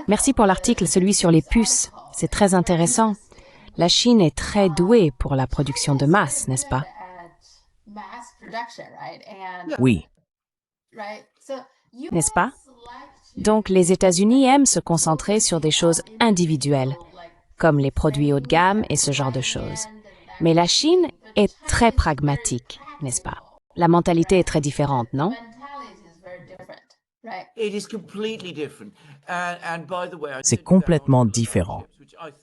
Merci pour l'article, celui sur les puces. C'est très intéressant. La Chine est très douée pour la production de masse, n'est-ce pas? Oui, N'est-ce pas? Donc, les États-Unis aiment se concentrer sur des choses individuelles, comme les produits haut de gamme et ce genre de choses. Mais la Chine est très pragmatique, n'est-ce pas? La mentalité est très différente, non? c'est complètement différent.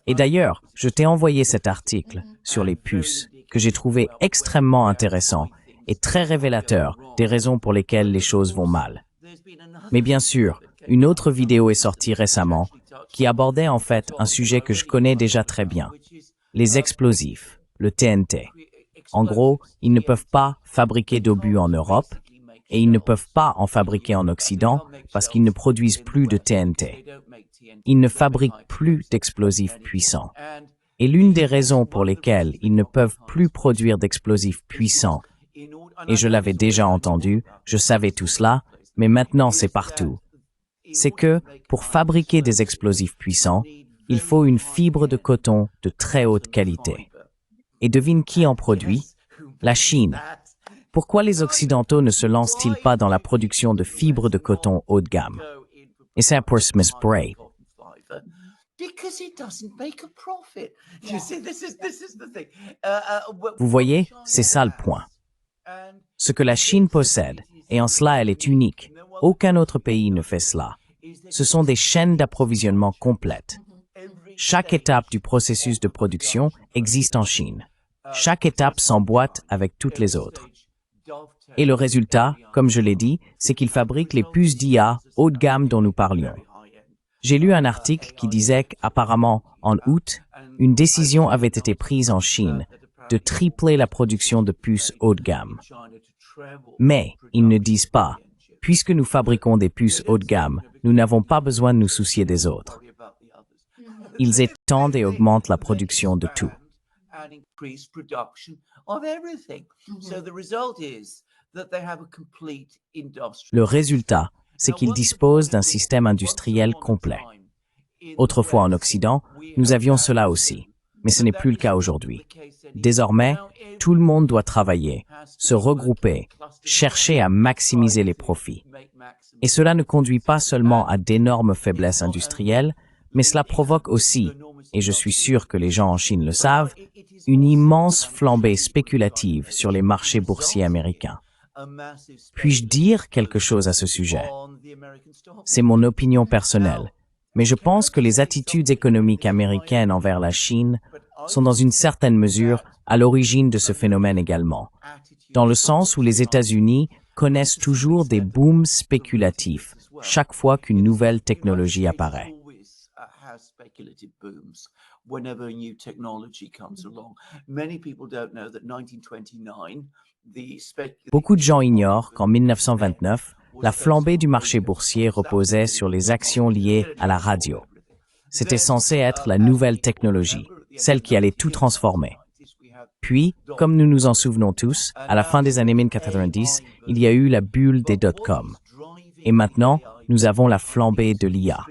Et d'ailleurs, je t'ai envoyé cet article sur les puces que j'ai trouvé extrêmement intéressant et très révélateur des raisons pour lesquelles les choses vont mal. Mais bien sûr, une autre vidéo est sortie récemment qui abordait en fait un sujet que je connais déjà très bien, les explosifs, le TNT. En gros, ils ne peuvent pas fabriquer d'obus en Europe et ils ne peuvent pas en fabriquer en Occident parce qu'ils ne produisent plus de TNT. Ils ne fabriquent plus d'explosifs puissants. Et l'une des raisons pour lesquelles ils ne peuvent plus produire d'explosifs puissants, et je l'avais déjà entendu, je savais tout cela, mais maintenant c'est partout, c'est que, pour fabriquer des explosifs puissants, il faut une fibre de coton de très haute qualité. Et devine qui en produit? La Chine. Pourquoi les Occidentaux ne se lancent-ils pas dans la production de fibres de coton haut de gamme? Et c'est pour Smith Bray. Vous voyez, c'est ça le point. Ce que la Chine possède, et en cela elle est unique, aucun autre pays ne fait cela, ce sont des chaînes d'approvisionnement complètes. Chaque étape du processus de production existe en Chine. Chaque étape s'emboîte avec toutes les autres. Et le résultat, comme je l'ai dit, c'est qu'ils fabriquent les puces d'IA haut de gamme dont nous parlions. J'ai lu un article qui disait qu'apparemment, en août, une décision avait été prise en Chine de tripler la production de puces haut de gamme. Mais, ils ne disent pas, puisque nous fabriquons des puces haut de gamme, nous n'avons pas besoin de nous soucier des autres. Ils étendent et augmentent la production de tout. Le résultat, c'est qu'ils disposent d'un système industriel complet. Autrefois en Occident, nous avions cela aussi, mais ce n'est plus le cas aujourd'hui. Désormais, tout le monde doit travailler, se regrouper, chercher à maximiser les profits. Et cela ne conduit pas seulement à d'énormes faiblesses industrielles, mais cela provoque aussi, et je suis sûr que les gens en Chine le savent, une immense flambée spéculative sur les marchés boursiers américains. Puis-je dire quelque chose à ce sujet? C'est mon opinion personnelle, mais je pense que les attitudes économiques américaines envers la Chine sont dans une certaine mesure à l'origine de ce phénomène également, dans le sens où les États-Unis connaissent toujours des booms spéculatifs chaque fois qu'une nouvelle technologie apparaît. Beaucoup de gens ignorent qu'en 1929, la flambée du marché boursier reposait sur les actions liées à la radio. C'était censé être la nouvelle technologie, celle qui allait tout transformer. Puis, comme nous nous en souvenons tous, à la fin des années 1990, il y a eu la bulle des dot-com. Et maintenant, nous avons la flambée de l'IA.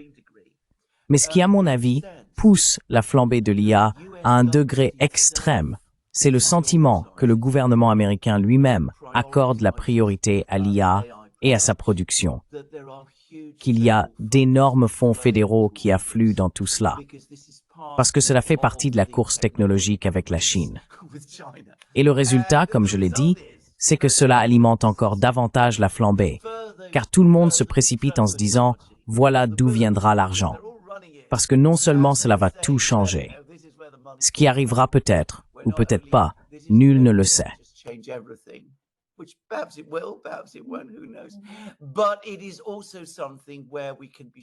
Mais ce qui, à mon avis, pousse la flambée de l'IA à un degré extrême, c'est le sentiment que le gouvernement américain lui-même accorde la priorité à l'IA et à sa production, qu'il y a d'énormes fonds fédéraux qui affluent dans tout cela, parce que cela fait partie de la course technologique avec la Chine. Et le résultat, comme je l'ai dit, c'est que cela alimente encore davantage la flambée, car tout le monde se précipite en se disant « voilà d'où viendra l'argent ». Parce que non seulement cela va tout changer, ce qui arrivera peut-être, ou peut-être pas, nul ne le sait.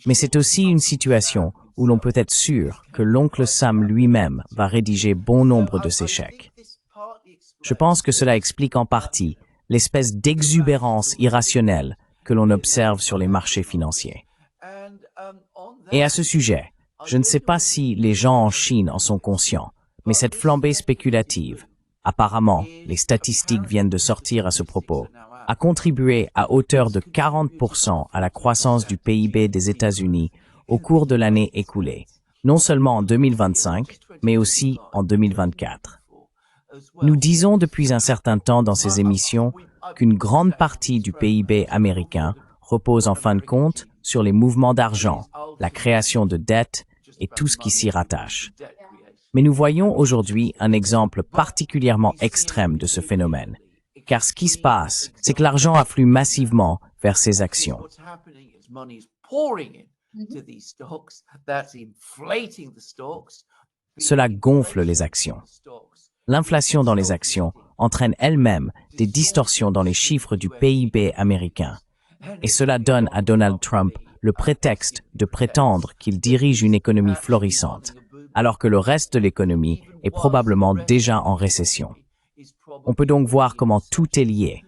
Mais c'est aussi une situation où l'on peut être sûr que l'oncle Sam lui-même va rédiger bon nombre de ces chèques. Je pense que cela explique en partie l'espèce d'exubérance irrationnelle que l'on observe sur les marchés financiers. Et à ce sujet, je ne sais pas si les gens en Chine en sont conscients, mais cette flambée spéculative, apparemment, les statistiques viennent de sortir à ce propos, a contribué à hauteur de 40% à la croissance du PIB des États-Unis au cours de l'année écoulée, non seulement en 2025, mais aussi en 2024. Nous disons depuis un certain temps dans ces émissions qu'une grande partie du PIB américain repose en fin de compte sur les mouvements d'argent, la création de dettes et tout ce qui s'y rattache. Mais nous voyons aujourd'hui un exemple particulièrement extrême de ce phénomène. Car ce qui se passe, c'est que l'argent afflue massivement vers ces actions. Cela gonfle les actions. L'inflation dans les actions entraîne elle-même des distorsions dans les chiffres du PIB américain. Et cela donne à Donald Trump le prétexte de prétendre qu'il dirige une économie florissante, alors que le reste de l'économie est probablement déjà en récession. On peut donc voir comment tout est lié.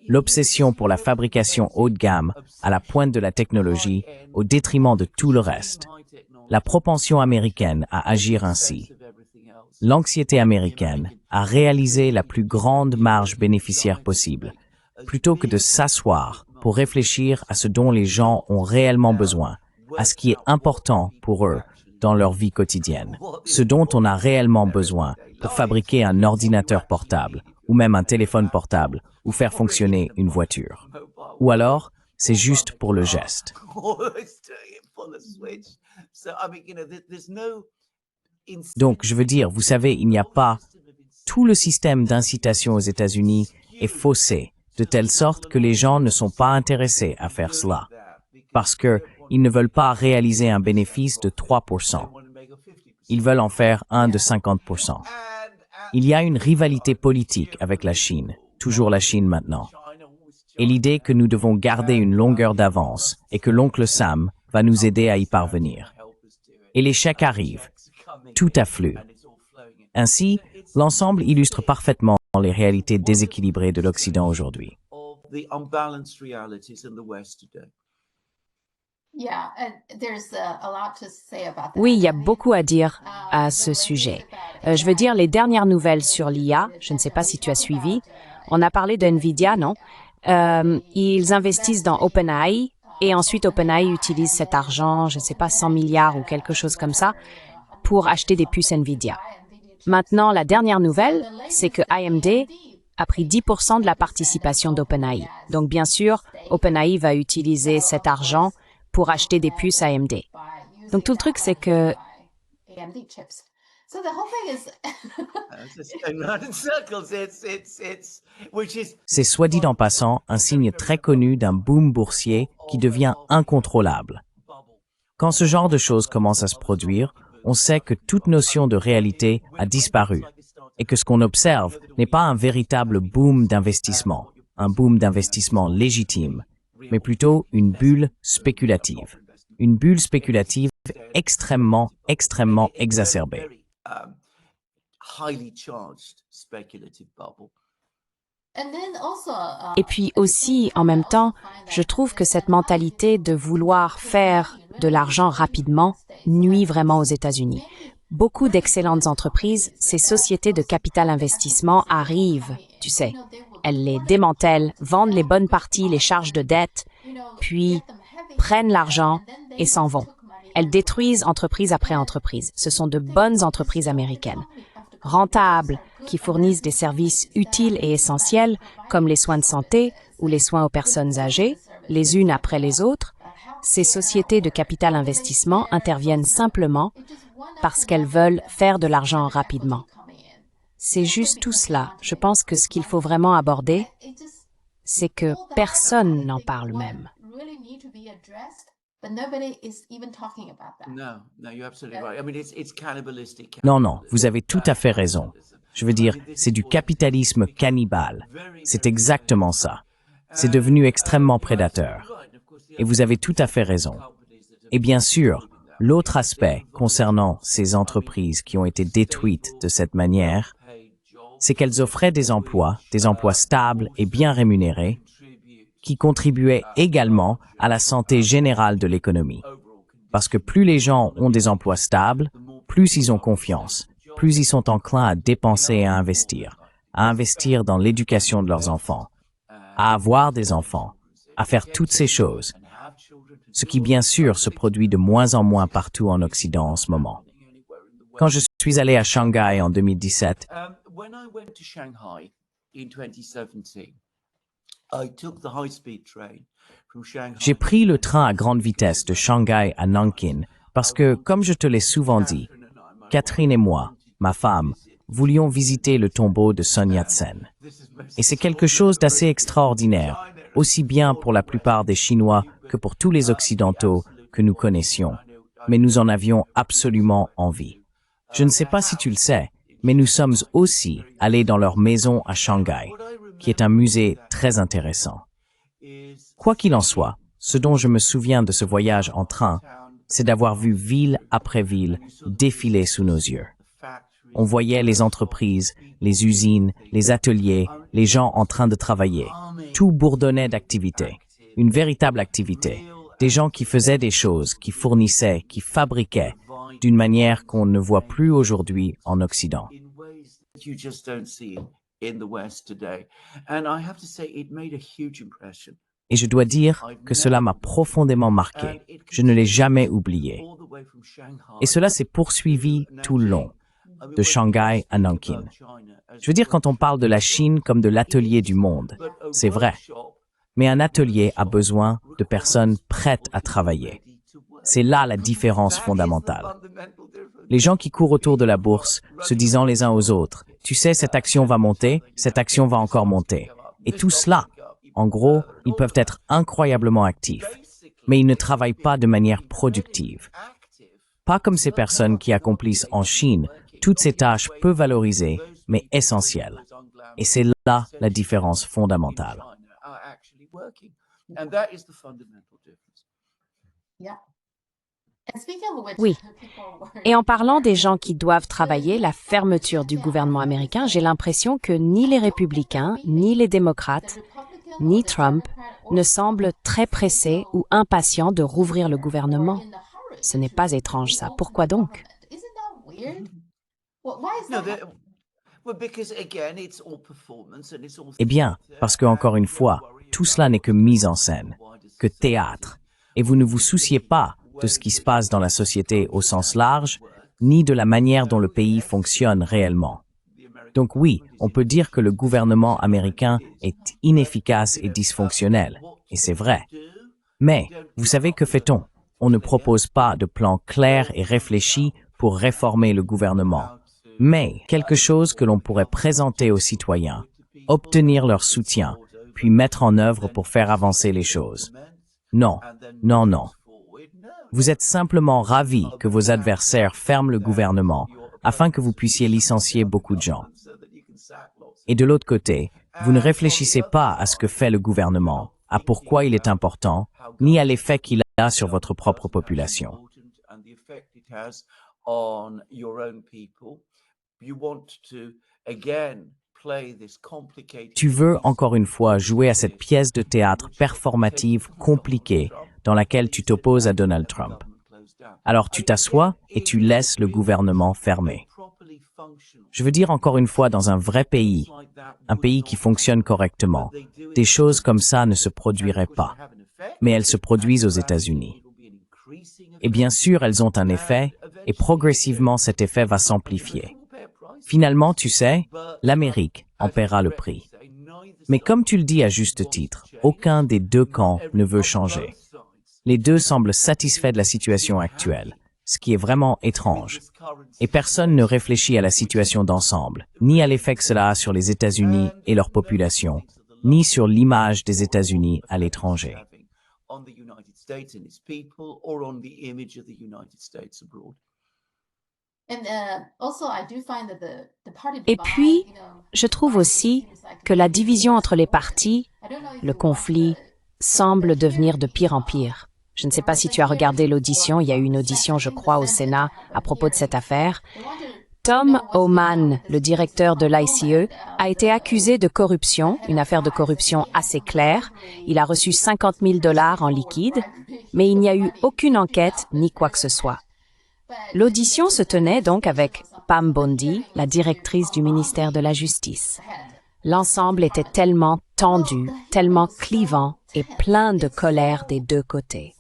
L'obsession pour la fabrication haut de gamme à la pointe de la technologie au détriment de tout le reste. La propension américaine à agir ainsi. L'anxiété américaine à réaliser la plus grande marge bénéficiaire possible, plutôt que de s'asseoir pour réfléchir à ce dont les gens ont réellement besoin, à ce qui est important pour eux dans leur vie quotidienne, ce dont on a réellement besoin pour fabriquer un ordinateur portable, ou même un téléphone portable, ou faire fonctionner une voiture. Ou alors, c'est juste pour le geste. Donc, je veux dire, vous savez, il n'y a pas... Tout le système d'incitation aux États-Unis est faussé, de telle sorte que les gens ne sont pas intéressés à faire cela, parce qu'ils ne veulent pas réaliser un bénéfice de 3%. Ils veulent en faire un de 50%. Il y a une rivalité politique avec la Chine, toujours la Chine maintenant. Et l'idée que nous devons garder une longueur d'avance et que l'oncle Sam va nous aider à y parvenir. Et l'échec arrive. Tout afflue. Ainsi, l'ensemble illustre parfaitement les réalités déséquilibrées de l'Occident aujourd'hui. Oui, il y a beaucoup à dire à ce sujet. Je veux dire, les dernières nouvelles sur l'IA, je ne sais pas si tu as suivi, on a parlé de Nvidia, non? Ils investissent dans OpenAI et ensuite OpenAI utilise cet argent, je ne sais pas, 100 milliards ou quelque chose comme ça, pour acheter des puces Nvidia. Maintenant, la dernière nouvelle, c'est que AMD a pris 10% de la participation d'OpenAI. Donc, bien sûr, OpenAI va utiliser cet argent pour acheter des puces AMD. Donc, tout le truc, c'est que... C'est soit dit en passant un signe très connu d'un boom boursier qui devient incontrôlable. Quand ce genre de choses commence à se produire, on sait que toute notion de réalité a disparu et que ce qu'on observe n'est pas un véritable boom d'investissement, un boom d'investissement légitime, mais plutôt une bulle spéculative. Une bulle spéculative extrêmement exacerbée. Et puis aussi, en même temps, je trouve que cette mentalité de vouloir faire de l'argent rapidement nuit vraiment aux États-Unis. Beaucoup d'excellentes entreprises, ces sociétés de capital investissement arrivent, tu sais. Elles les démantèlent, vendent les bonnes parties, les charges de dette, puis prennent l'argent et s'en vont. Elles détruisent entreprise après entreprise. Ce sont de bonnes entreprises américaines, rentables, qui fournissent des services utiles et essentiels comme les soins de santé ou les soins aux personnes âgées, les unes après les autres. Ces sociétés de capital investissement interviennent simplement parce qu'elles veulent faire de l'argent rapidement. C'est juste tout cela. Je pense que ce qu'il faut vraiment aborder, c'est que personne n'en parle même. Non, vous avez tout à fait raison. Je veux dire, c'est du capitalisme cannibale. C'est exactement ça. C'est devenu extrêmement prédateur. Et vous avez tout à fait raison. Et bien sûr, l'autre aspect concernant ces entreprises qui ont été détruites de cette manière, c'est qu'elles offraient des emplois stables et bien rémunérés, qui contribuaient également à la santé générale de l'économie. Parce que plus les gens ont des emplois stables, plus ils ont confiance, plus ils sont enclins à dépenser et à investir dans l'éducation de leurs enfants, à avoir des enfants, à faire toutes ces choses. ce qui bien sûr se produit de moins en moins partout en Occident en ce moment. Quand je suis allé à Shanghai en 2017, When I went to Shanghai in 2017, I took the high-speed train from Shanghai. j'ai pris le train à grande vitesse de Shanghai à Nankin parce que, comme je te l'ai souvent dit, Catherine et moi, ma femme, voulions visiter le tombeau de Sun Yat-sen. Et c'est quelque chose d'assez extraordinaire, aussi bien pour la plupart des Chinois que pour tous les Occidentaux que nous connaissions. Mais nous en avions absolument envie. Je ne sais pas si tu le sais, mais nous sommes aussi allés dans leur maison à Shanghai, qui est un musée très intéressant. Quoi qu'il en soit, ce dont je me souviens de ce voyage en train, c'est d'avoir vu ville après ville défiler sous nos yeux. On voyait les entreprises, les usines, les ateliers, les gens en train de travailler. Tout bourdonnait d'activité, une véritable activité. Des gens qui faisaient des choses, qui fournissaient, qui fabriquaient, d'une manière qu'on ne voit plus aujourd'hui en Occident. You just don't see in the West today. And I have to say, it made a huge impression. Et je dois dire que cela m'a profondément marqué. Je ne l'ai jamais oublié. Et cela s'est poursuivi tout le long, de Shanghai à Nankin. Je veux dire, quand on parle de la Chine comme de l'atelier du monde, c'est vrai. Mais un atelier a besoin de personnes prêtes à travailler. C'est là la différence fondamentale. Les gens qui courent autour de la bourse, se disant les uns aux autres, « Tu sais, cette action va monter, cette action va encore monter. » Et tout cela, en gros, ils peuvent être incroyablement actifs, mais ils ne travaillent pas de manière productive. Pas comme ces personnes qui accomplissent en Chine toutes ces tâches peu valorisées, mais essentielles. Et c'est là la différence fondamentale. Oui. Et en parlant des gens qui doivent travailler, la fermeture du gouvernement américain, j'ai l'impression que ni les républicains, ni les démocrates, ni Trump ne semblent très pressés ou impatients de rouvrir le gouvernement. Ce n'est pas étrange, ça. Pourquoi donc? Eh bien, parce que, encore une fois, tout cela n'est que mise en scène, que théâtre. Et vous ne vous souciez pas de ce qui se passe dans la société au sens large, ni de la manière dont le pays fonctionne réellement. Donc oui, on peut dire que le gouvernement américain est inefficace et dysfonctionnel, et c'est vrai. Mais, vous savez que fait-on? On ne propose pas de plan clair et réfléchi pour réformer le gouvernement, mais quelque chose que l'on pourrait présenter aux citoyens, obtenir leur soutien, puis mettre en œuvre pour faire avancer les choses. Non, non, non. Vous êtes simplement ravis que vos adversaires ferment le gouvernement afin que vous puissiez licencier beaucoup de gens. Et de l'autre côté, vous ne réfléchissez pas à ce que fait le gouvernement, à pourquoi il est important, ni à l'effet qu'il a sur votre propre population. Tu veux, encore une fois, jouer à cette pièce de théâtre performative compliquée dans laquelle tu t'opposes à Donald Trump. Alors tu t'assois et tu laisses le gouvernement fermer. Je veux dire encore une fois, dans un vrai pays, un pays qui fonctionne correctement, des choses comme ça ne se produiraient pas, mais elles se produisent aux États-Unis. Et bien sûr, elles ont un effet, et progressivement cet effet va s'amplifier. Finalement, tu sais, l'Amérique en paiera le prix. Mais comme tu le dis à juste titre, aucun des deux camps ne veut changer. Les deux semblent satisfaits de la situation actuelle, ce qui est vraiment étrange. Et personne ne réfléchit à la situation d'ensemble, ni à l'effet que cela a sur les États-Unis et leur population, ni sur l'image des États-Unis à l'étranger. Et puis, je trouve aussi que la division entre les partis, le conflit, semble devenir de pire en pire. Je ne sais pas si tu as regardé l'audition, il y a eu une audition, je crois, au Sénat à propos de cette affaire. Tom Oman, le directeur de l'ICE, a été accusé de corruption, une affaire de corruption assez claire. Il a reçu 50 000 $ en liquide, mais il n'y a eu aucune enquête ni quoi que ce soit. L'audition se tenait donc avec Pam Bondi, la directrice du ministère de la Justice. L'ensemble était tellement tendu, tellement clivant et plein de colère des deux côtés.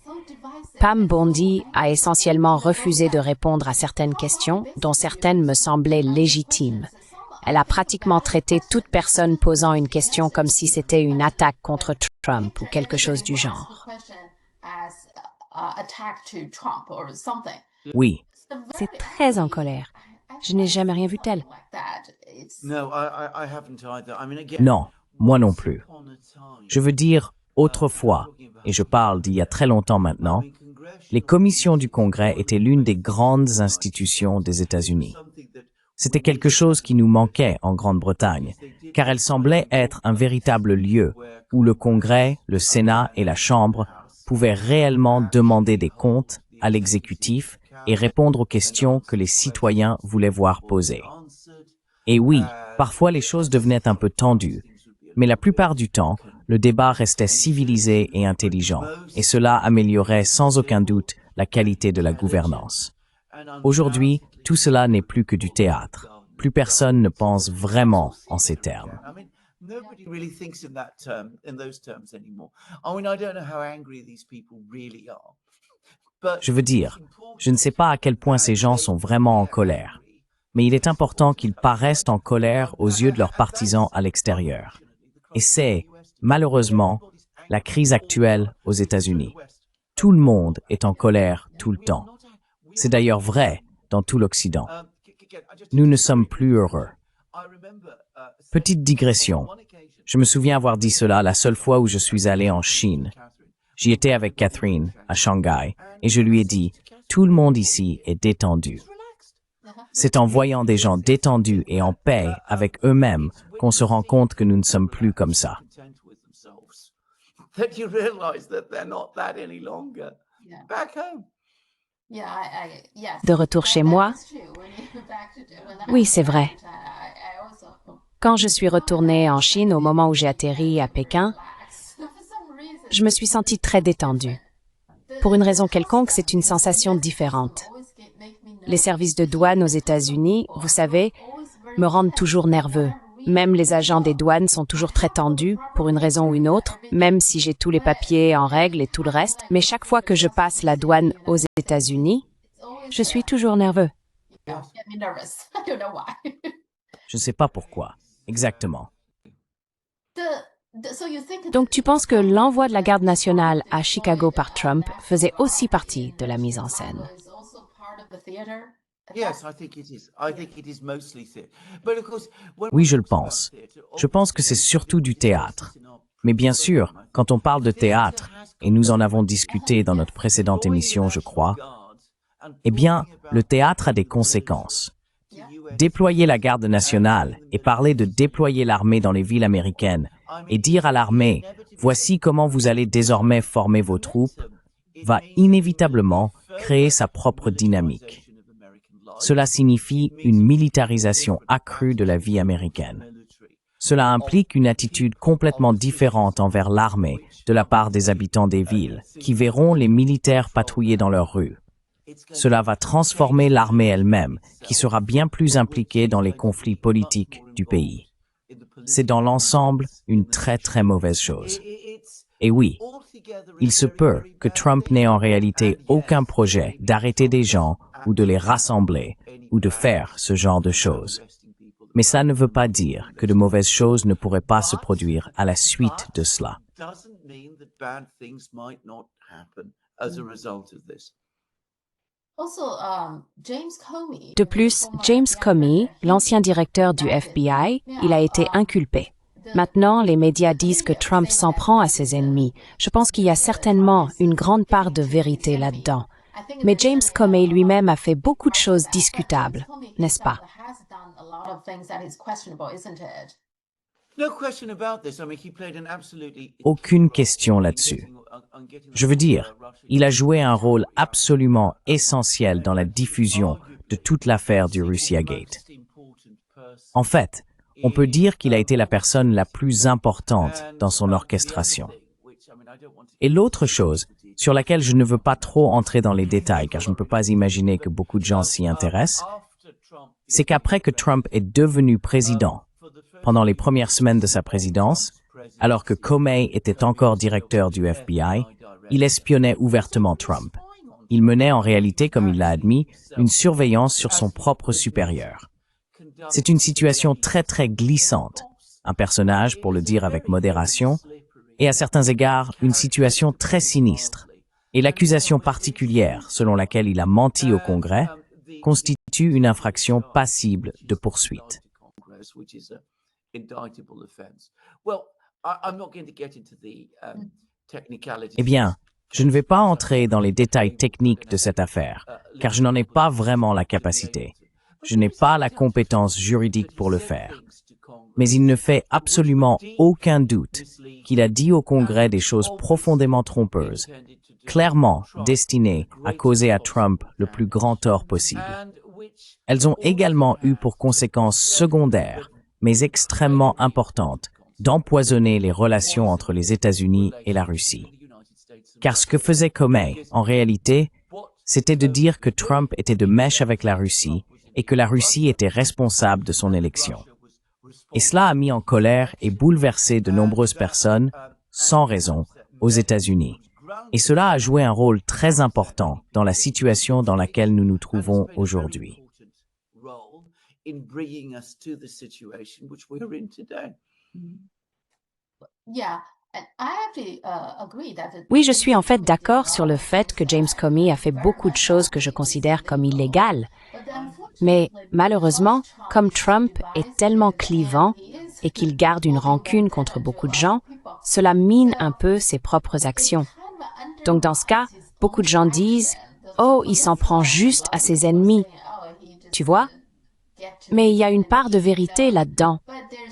Pam Bondi a essentiellement refusé de répondre à certaines questions, dont certaines me semblaient légitimes. Elle a pratiquement traité toute personne posant une question comme si c'était une attaque contre Trump ou quelque chose du genre. Oui, C'est très en colère. Je n'ai jamais rien vu tel. No, I haven't either. I mean, again, non, moi non plus. upon a time, Je veux dire, autrefois, et je parle d'il y a très longtemps maintenant, les commissions du Congrès étaient l'une des grandes institutions des États-Unis. C'était quelque chose qui nous manquait en Grande-Bretagne, car elle semblait être un véritable lieu où le Congrès, le Sénat et la Chambre pouvaient réellement demander des comptes à l'exécutif et répondre aux questions que les citoyens voulaient voir posées. Et oui, parfois les choses devenaient un peu tendues, mais la plupart du temps, le débat restait civilisé et intelligent, et cela améliorait sans aucun doute la qualité de la gouvernance. Aujourd'hui, tout cela n'est plus que du théâtre. Plus personne ne pense vraiment en ces termes. I mean, nobody really thinks in those terms anymore. I mean, I don't know how angry these people really are. But Je veux dire, je ne sais pas à quel point ces gens sont vraiment en colère, mais il est important qu'ils paraissent en colère aux yeux de leurs partisans à l'extérieur. Et c'est, malheureusement, la crise actuelle aux États-Unis. Tout le monde est en colère tout le temps. C'est d'ailleurs vrai dans tout l'Occident. Nous ne sommes plus heureux. Petite digression. Je me souviens avoir dit cela la seule fois où je suis allé en Chine. J'y étais avec Catherine, à Shanghai, et je lui ai dit, tout le monde ici est détendu. C'est en voyant des gens détendus et en paix avec eux-mêmes qu'on se rend compte que nous ne sommes plus comme ça. That you realize that they're not that any longer. Back home. De retour chez moi, oui, c'est vrai. Quand je suis retournée en Chine au moment où j'ai atterri à Pékin, je me suis sentie très détendue. Pour une raison quelconque, c'est une sensation différente. Les services de douane aux États-Unis, vous savez, me rendent toujours nerveux. Même les agents des douanes sont toujours très tendus, pour une raison ou une autre, même si j'ai tous les papiers en règle et tout le reste. Mais chaque fois que je passe la douane aux États-Unis, je suis toujours nerveux. Je ne sais pas pourquoi, exactement. Donc tu penses que l'envoi de la garde nationale à Chicago par Trump faisait aussi partie de la mise en scène? Yes, I think it is. I think it is mostly theatre. But of course, when Oui, je le pense. Je pense que c'est surtout du théâtre. Mais bien sûr, quand on parle de théâtre, et nous en avons discuté dans notre précédente émission, je crois, eh bien, le théâtre a des conséquences. Déployer la garde nationale et parler de déployer l'armée dans les villes américaines et dire à l'armée « Voici comment vous allez désormais former vos troupes » va inévitablement créer sa propre dynamique. Cela signifie une militarisation accrue de la vie américaine. Cela implique une attitude complètement différente envers l'armée de la part des habitants des villes, qui verront les militaires patrouiller dans leurs rues. Cela va transformer l'armée elle-même, qui sera bien plus impliquée dans les conflits politiques du pays. C'est dans l'ensemble une très très mauvaise chose. Et oui, il se peut que Trump n'ait en réalité aucun projet d'arrêter des gens ou de les rassembler ou de faire ce genre de choses. Mais ça ne veut pas dire que de mauvaises choses ne pourraient pas se produire à la suite de cela. doesn't mean that bad things might not happen as a result of this. De plus, James Comey, l'ancien directeur du FBI, il a été inculpé. Maintenant, les médias disent que Trump s'en prend à ses ennemis. Je pense qu'il y a certainement une grande part de vérité là-dedans. Mais James Comey lui-même a fait beaucoup de choses discutables, n'est-ce pas? No question about this. I mean, he played an absolutely Aucune question là-dessus. Je veux dire, il a joué un rôle absolument essentiel dans la diffusion de toute l'affaire du Russiagate. En fait, on peut dire qu'il a été la personne la plus importante dans son orchestration. Et l'autre chose, sur laquelle je ne veux pas trop entrer dans les détails, car je ne peux pas imaginer que beaucoup de gens s'y intéressent, c'est qu'après que Trump est devenu président, pendant les premières semaines de sa présidence, alors que Comey était encore directeur du FBI, il espionnait ouvertement Trump. Il menait en réalité, comme il l'a admis, une surveillance sur son propre supérieur. C'est une situation très très glissante, un personnage, pour le dire avec modération, et à certains égards, une situation très sinistre. Et l'accusation particulière, selon laquelle il a menti au Congrès, constitue une infraction passible de poursuite. Eh bien, je ne vais pas entrer dans les détails techniques de cette affaire, car je n'en ai pas vraiment la capacité. Je n'ai pas la compétence juridique pour le faire. Mais il ne fait absolument aucun doute qu'il a dit au Congrès des choses profondément trompeuses, clairement destinées à causer à Trump le plus grand tort possible. Elles ont également eu pour conséquence secondaire, mais extrêmement importante, d'empoisonner les relations entre les États-Unis et la Russie. Car ce que faisait Comey, en réalité, c'était de dire que Trump était de mèche avec la Russie et que la Russie était responsable de son élection. Et cela a mis en colère et bouleversé de nombreuses personnes, sans raison, aux États-Unis. Et cela a joué un rôle très important dans la situation dans laquelle nous nous trouvons aujourd'hui. Oui, je suis en fait d'accord sur le fait que James Comey a fait beaucoup de choses que je considère comme illégales. Mais malheureusement, comme Trump est tellement clivant et qu'il garde une rancune contre beaucoup de gens, cela mine un peu ses propres actions. Donc dans ce cas, beaucoup de gens disent « Oh, il s'en prend juste à ses ennemis ». Tu vois? Mais il y a une part de vérité là-dedans.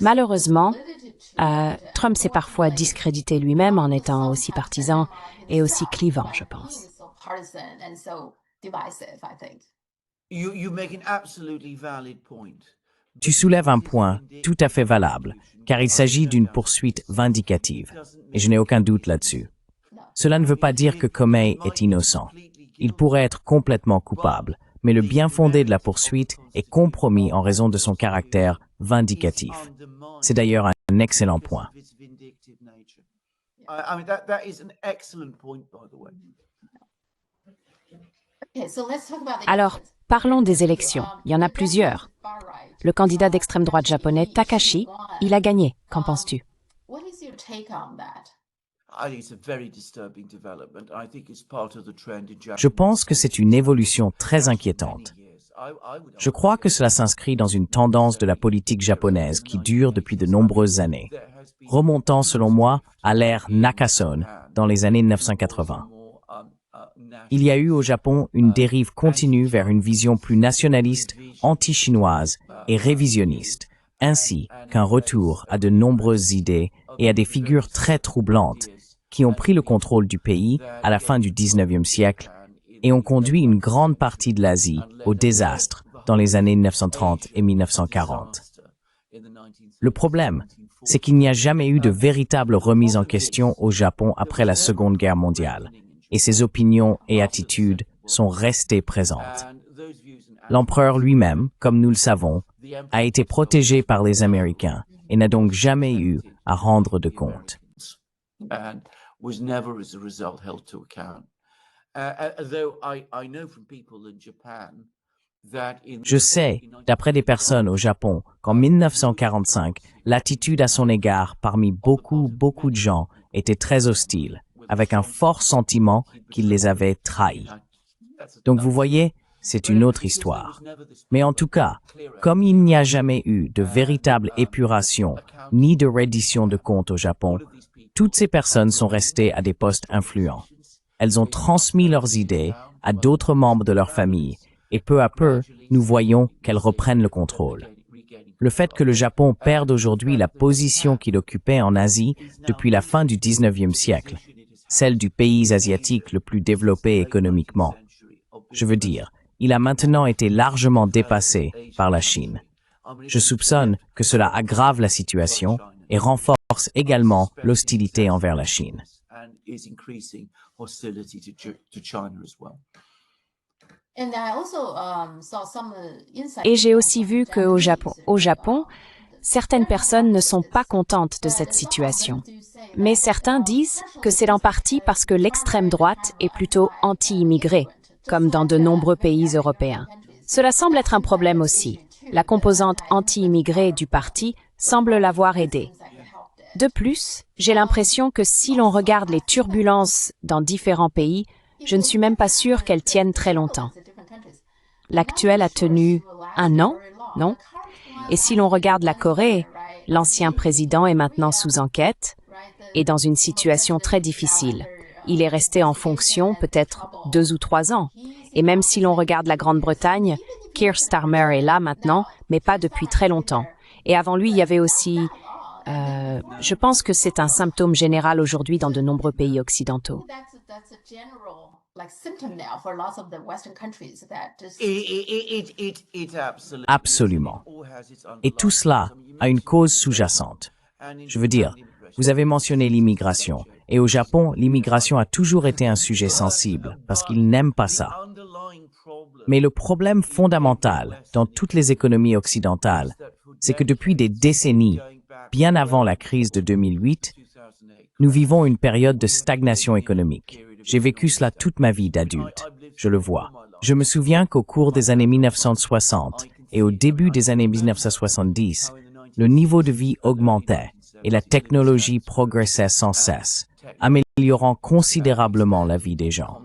Malheureusement, Trump s'est parfois discrédité lui-même en étant aussi partisan et aussi clivant, je pense. Tu soulèves un point tout à fait valable, car il s'agit d'une poursuite vindicative, et je n'ai aucun doute là-dessus. Cela ne veut pas dire que Comey est innocent. Il pourrait être complètement coupable, mais le bien-fondé de la poursuite est compromis en raison de son caractère vindicatif. C'est d'ailleurs un excellent point. Alors, parlons des élections. Il y en a plusieurs. Le candidat d'extrême droite japonais, Takashi, il a gagné. Qu'en penses-tu? Je pense que c'est une évolution très inquiétante. Je crois que cela s'inscrit dans une tendance de la politique japonaise qui dure depuis de nombreuses années, remontant selon moi à l'ère Nakasone dans les années 1980. Il y a eu au Japon une dérive continue vers une vision plus nationaliste, anti-chinoise et révisionniste, ainsi qu'un retour à de nombreuses idées et à des figures très troublantes qui ont pris le contrôle du pays à la fin du 19e siècle et ont conduit une grande partie de l'Asie au désastre dans les années 1930 et 1940. Le problème, c'est qu'il n'y a jamais eu de véritable remise en question au Japon après la Seconde Guerre mondiale, et ses opinions et attitudes sont restées présentes. L'empereur lui-même, comme nous le savons, a été protégé par les Américains et n'a donc jamais eu à rendre de compte. Je sais, d'après des personnes au Japon, qu'en 1945, l'attitude à son égard parmi beaucoup de gens était très hostile, avec un fort sentiment qu'il les avait trahis. Donc vous voyez, c'est une autre histoire. Mais en tout cas, comme il n'y a jamais eu de véritable épuration ni de reddition de comptes au Japon, toutes ces personnes sont restées à des postes influents. Elles ont transmis leurs idées à d'autres membres de leur famille et peu à peu, nous voyons qu'elles reprennent le contrôle. Le fait que le Japon perde aujourd'hui la position qu'il occupait en Asie depuis la fin du 19e siècle, celle du pays asiatique le plus développé économiquement. Je veux dire, il a maintenant été largement dépassé par la Chine. Je soupçonne que cela aggrave la situation et renforce également l'hostilité envers la Chine. Et j'ai aussi vu qu'au Japon, certaines personnes ne sont pas contentes de cette situation. Mais certains disent que c'est en partie parce que l'extrême droite est plutôt anti-immigré. comme dans de nombreux pays européens. Cela semble être un problème aussi. La composante anti-immigrée du parti semble l'avoir aidé. De plus, j'ai l'impression que si l'on regarde les turbulences dans différents pays, je ne suis même pas sûre qu'elles tiennent très longtemps. L'actuelle a tenu 1 an, non? Et si l'on regarde la Corée, l'ancien président est maintenant sous enquête et dans une situation très difficile. Il est resté en fonction peut-être 2 ou 3 ans. Et même si l'on regarde la Grande-Bretagne, Keir Starmer est là maintenant, mais pas depuis très longtemps. Et avant lui, il y avait aussi... je pense que c'est un symptôme général aujourd'hui dans de nombreux pays occidentaux. Absolument. Et tout cela a une cause sous-jacente. Je veux dire, vous avez mentionné l'immigration. Et au Japon, l'immigration a toujours été un sujet sensible, parce qu'ils n'aiment pas ça. Mais le problème fondamental dans toutes les économies occidentales, c'est que depuis des décennies, bien avant la crise de 2008, nous vivons une période de stagnation économique. J'ai vécu cela toute ma vie d'adulte, je le vois. Je me souviens qu'au cours des années 1960 et au début des années 1970, le niveau de vie augmentait et la technologie progressait sans cesse, améliorant considérablement la vie des gens.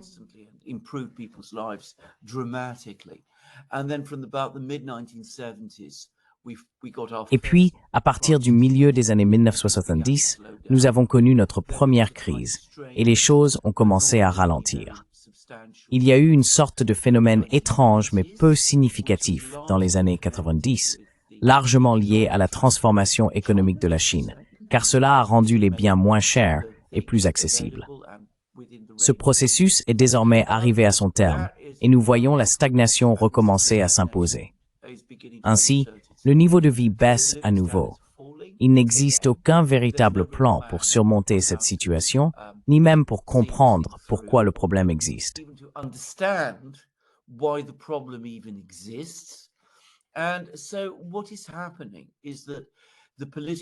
Et puis, à partir du milieu des années 1970, nous avons connu notre première crise et les choses ont commencé à ralentir. Il y a eu une sorte de phénomène étrange mais peu significatif dans les années 90, largement lié à la transformation économique de la Chine, car cela a rendu les biens moins chers et plus accessibles. Ce processus est désormais arrivé à son terme et nous voyons la stagnation recommencer à s'imposer. Ainsi, le niveau de vie baisse à nouveau. Il n'existe aucun véritable plan pour surmonter cette situation, ni même pour comprendre pourquoi le problème existe.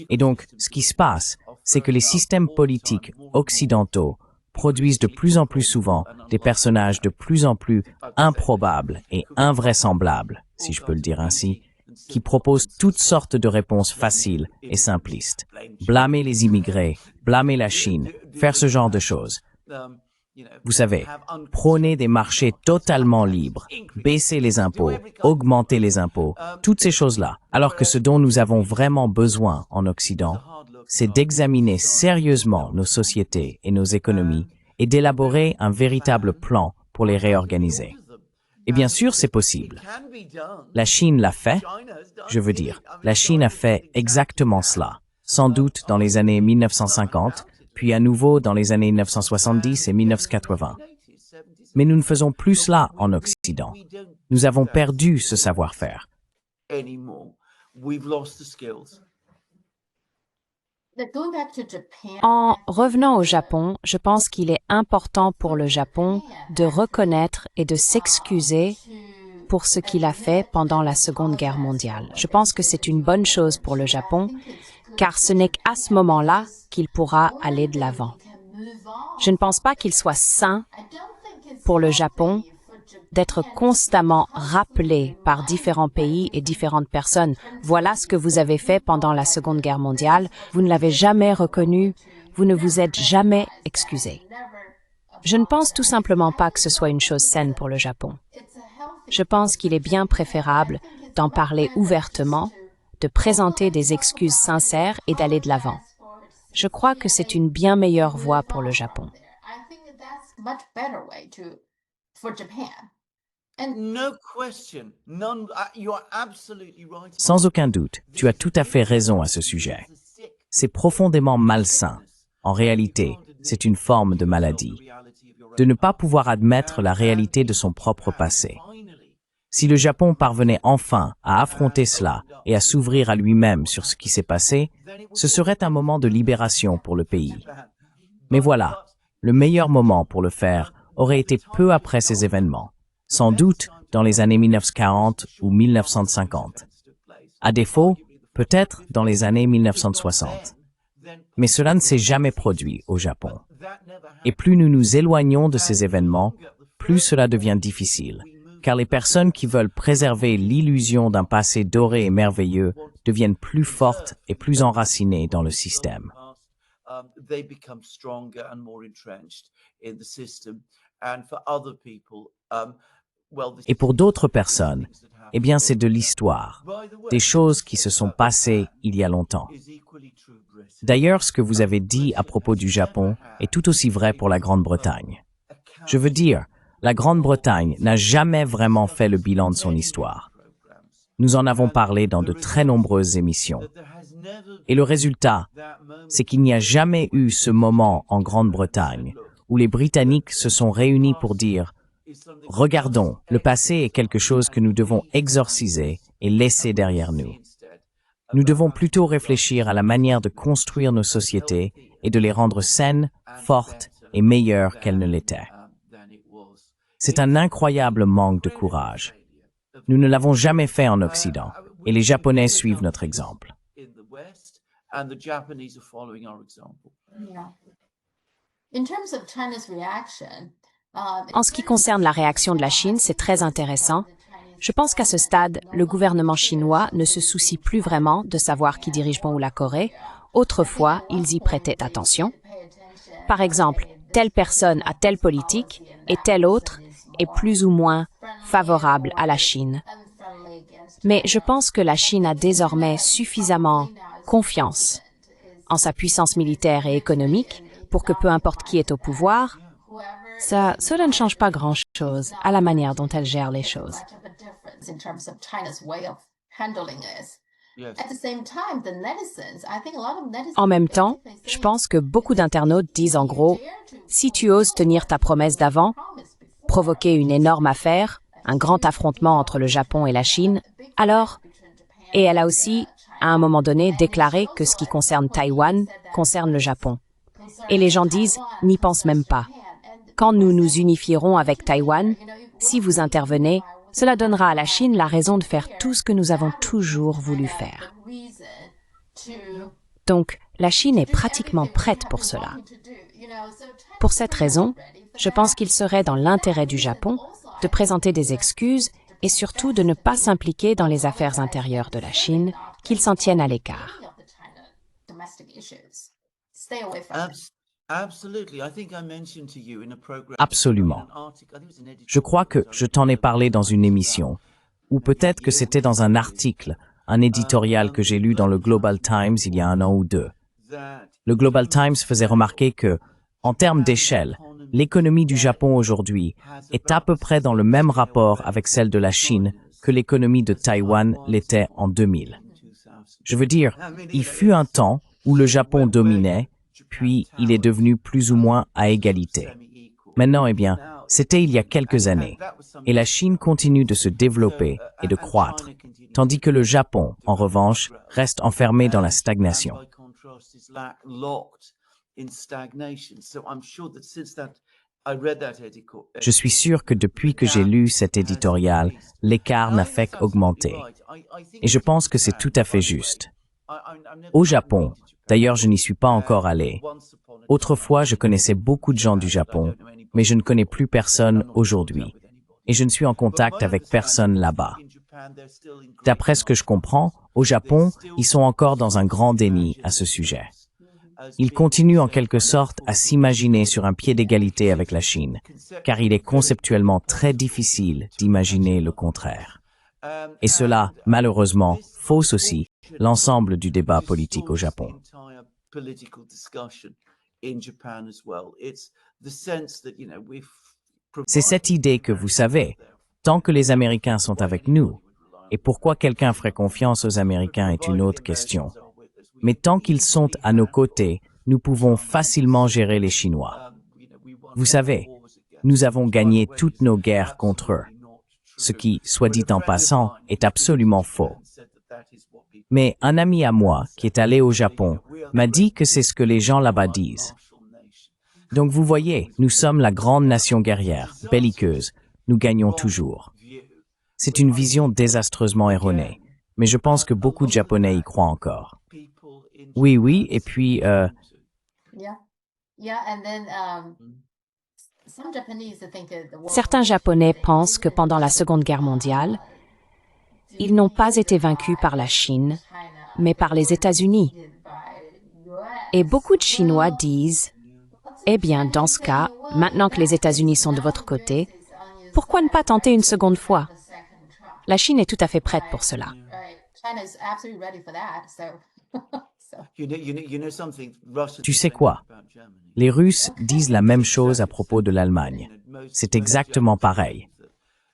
Et donc, ce qui se passe, c'est que les systèmes politiques occidentaux produisent de plus en plus souvent des personnages de plus en plus improbables et invraisemblables, si je peux le dire ainsi, qui proposent toutes sortes de réponses faciles et simplistes. Blâmer les immigrés, blâmer la Chine, faire ce genre de choses. Vous savez, prôner des marchés totalement libres, baisser les impôts, augmenter les impôts, toutes ces choses-là. Alors que ce dont nous avons vraiment besoin en Occident, c'est d'examiner sérieusement nos sociétés et nos économies et d'élaborer un véritable plan pour les réorganiser. Et bien sûr, c'est possible. La Chine l'a fait. Je veux dire, la Chine a fait exactement cela. Sans doute dans les années 1950, puis à nouveau dans les années 1970 et 1980. Mais nous ne faisons plus cela en Occident. Nous avons perdu ce savoir-faire. En revenant au Japon, je pense qu'il est important pour le Japon de reconnaître et de s'excuser pour ce qu'il a fait pendant la Seconde Guerre mondiale. Je pense que c'est une bonne chose pour le Japon, car ce n'est qu'à ce moment-là qu'il pourra aller de l'avant. Je ne pense pas qu'il soit sain pour le Japon d'être constamment rappelé par différents pays et différentes personnes. Voilà ce que vous avez fait pendant la Seconde Guerre mondiale. Vous ne l'avez jamais reconnu. Vous ne vous êtes jamais excusé. Je ne pense tout simplement pas que ce soit une chose saine pour le Japon. Je pense qu'il est bien préférable d'en parler ouvertement, de présenter des excuses sincères et d'aller de l'avant. Je crois que c'est une bien meilleure voie pour le Japon. Sans aucun doute, tu as tout à fait raison à ce sujet. C'est profondément malsain. En réalité, c'est une forme de maladie. De ne pas pouvoir admettre la réalité de son propre passé. Si le Japon parvenait enfin à affronter cela et à s'ouvrir à lui-même sur ce qui s'est passé, ce serait un moment de libération pour le pays. Mais voilà, le meilleur moment pour le faire aurait été peu après ces événements, sans doute dans les années 1940 ou 1950. À défaut, peut-être dans les années 1960. Mais cela ne s'est jamais produit au Japon. Et plus nous nous éloignons de ces événements, plus cela devient difficile, car les personnes qui veulent préserver l'illusion d'un passé doré et merveilleux deviennent plus fortes et plus enracinées dans le système. They become stronger and more entrenched in the system. And for other people, Et pour d'autres personnes, eh bien c'est de l'histoire, des choses qui se sont passées il y a longtemps. D'ailleurs, ce que vous avez dit à propos du Japon est tout aussi vrai pour la Grande-Bretagne. Je veux dire, la Grande-Bretagne n'a jamais vraiment fait le bilan de son histoire. Nous en avons parlé dans de très nombreuses émissions. Et le résultat, c'est qu'il n'y a jamais eu ce moment en Grande-Bretagne où les Britanniques se sont réunis pour dire « Regardons, le passé est quelque chose que nous devons exorciser et laisser derrière nous. Nous devons plutôt réfléchir à la manière de construire nos sociétés et de les rendre saines, fortes et meilleures qu'elles ne l'étaient. » C'est un incroyable manque de courage. Nous ne l'avons jamais fait en Occident, et les Japonais suivent notre exemple. En ce qui concerne la réaction de la Chine, c'est très intéressant. Je pense qu'à ce stade, le gouvernement chinois ne se soucie plus vraiment de savoir qui dirige bon ou la Corée. Autrefois, ils y prêtaient attention. Par exemple, telle personne a telle politique et telle autre est plus ou moins favorable à la Chine. Mais je pense que la Chine a désormais suffisamment confiance en sa puissance militaire et économique pour que peu importe qui est au pouvoir, cela ne change pas grand-chose à la manière dont elle gère les choses. En même temps, je pense que beaucoup d'internautes disent en gros, si tu oses tenir ta promesse d'avant, provoquer une énorme affaire, un grand affrontement entre le Japon et la Chine, alors, et elle a aussi, à un moment donné, déclaré que ce qui concerne Taïwan concerne le Japon. Et les gens disent, n'y pense même pas. Quand nous nous unifierons avec Taïwan, si vous intervenez, cela donnera à la Chine la raison de faire tout ce que nous avons toujours voulu faire. Donc, la Chine est pratiquement prête pour cela. Pour cette raison, je pense qu'il serait dans l'intérêt du Japon de présenter des excuses et surtout de ne pas s'impliquer dans les affaires intérieures de la Chine, qu'ils s'en tiennent à l'écart. Absolument. Je crois que je t'en ai parlé dans une émission, ou peut-être que c'était dans un article, un éditorial que j'ai lu dans le Global Times il y a 1 an ou 2. Le Global Times faisait remarquer que, en termes d'échelle, l'économie du Japon aujourd'hui est à peu près dans le même rapport avec celle de la Chine que l'économie de Taïwan l'était en 2000. Je veux dire, il fut un temps où le Japon dominait, puis il est devenu plus ou moins à égalité. Maintenant, eh bien, c'était il y a quelques années, et la Chine continue de se développer et de croître, tandis que le Japon, en revanche, reste enfermé dans la stagnation. Je suis sûr que depuis que j'ai lu cet éditorial, l'écart n'a fait qu'augmenter. Et je pense que c'est tout à fait juste. Au Japon, d'ailleurs je n'y suis pas encore allé. Autrefois, je connaissais beaucoup de gens du Japon, mais je ne connais plus personne aujourd'hui. Et je ne suis en contact avec personne là-bas. D'après ce que je comprends, au Japon, ils sont encore dans un grand déni à ce sujet. Ils continuent en quelque sorte à s'imaginer sur un pied d'égalité avec la Chine, car il est conceptuellement très difficile d'imaginer le contraire. Et cela, malheureusement, fausse aussi l'ensemble du débat politique au Japon. C'est cette idée que, vous savez, tant que les Américains sont avec nous, et pourquoi quelqu'un ferait confiance aux Américains est une autre question. Mais tant qu'ils sont à nos côtés, nous pouvons facilement gérer les Chinois. Vous savez, nous avons gagné toutes nos guerres contre eux, ce qui, soit dit en passant, est absolument faux. Mais un ami à moi, qui est allé au Japon, m'a dit que c'est ce que les gens là-bas disent. Donc vous voyez, nous sommes la grande nation guerrière, belliqueuse, nous gagnons toujours. C'est une vision désastreusement erronée, mais je pense que beaucoup de Japonais y croient encore. Oui, et puis... Certains Japonais pensent que pendant la Seconde Guerre mondiale, ils n'ont pas été vaincus par la Chine, mais par les États-Unis. Et beaucoup de Chinois disent, eh bien, dans ce cas, maintenant que les États-Unis sont de votre côté, pourquoi ne pas tenter une seconde fois? La Chine est tout à fait prête pour cela. Tu sais quoi? Les Russes disent la même chose à propos de l'Allemagne. C'est exactement pareil.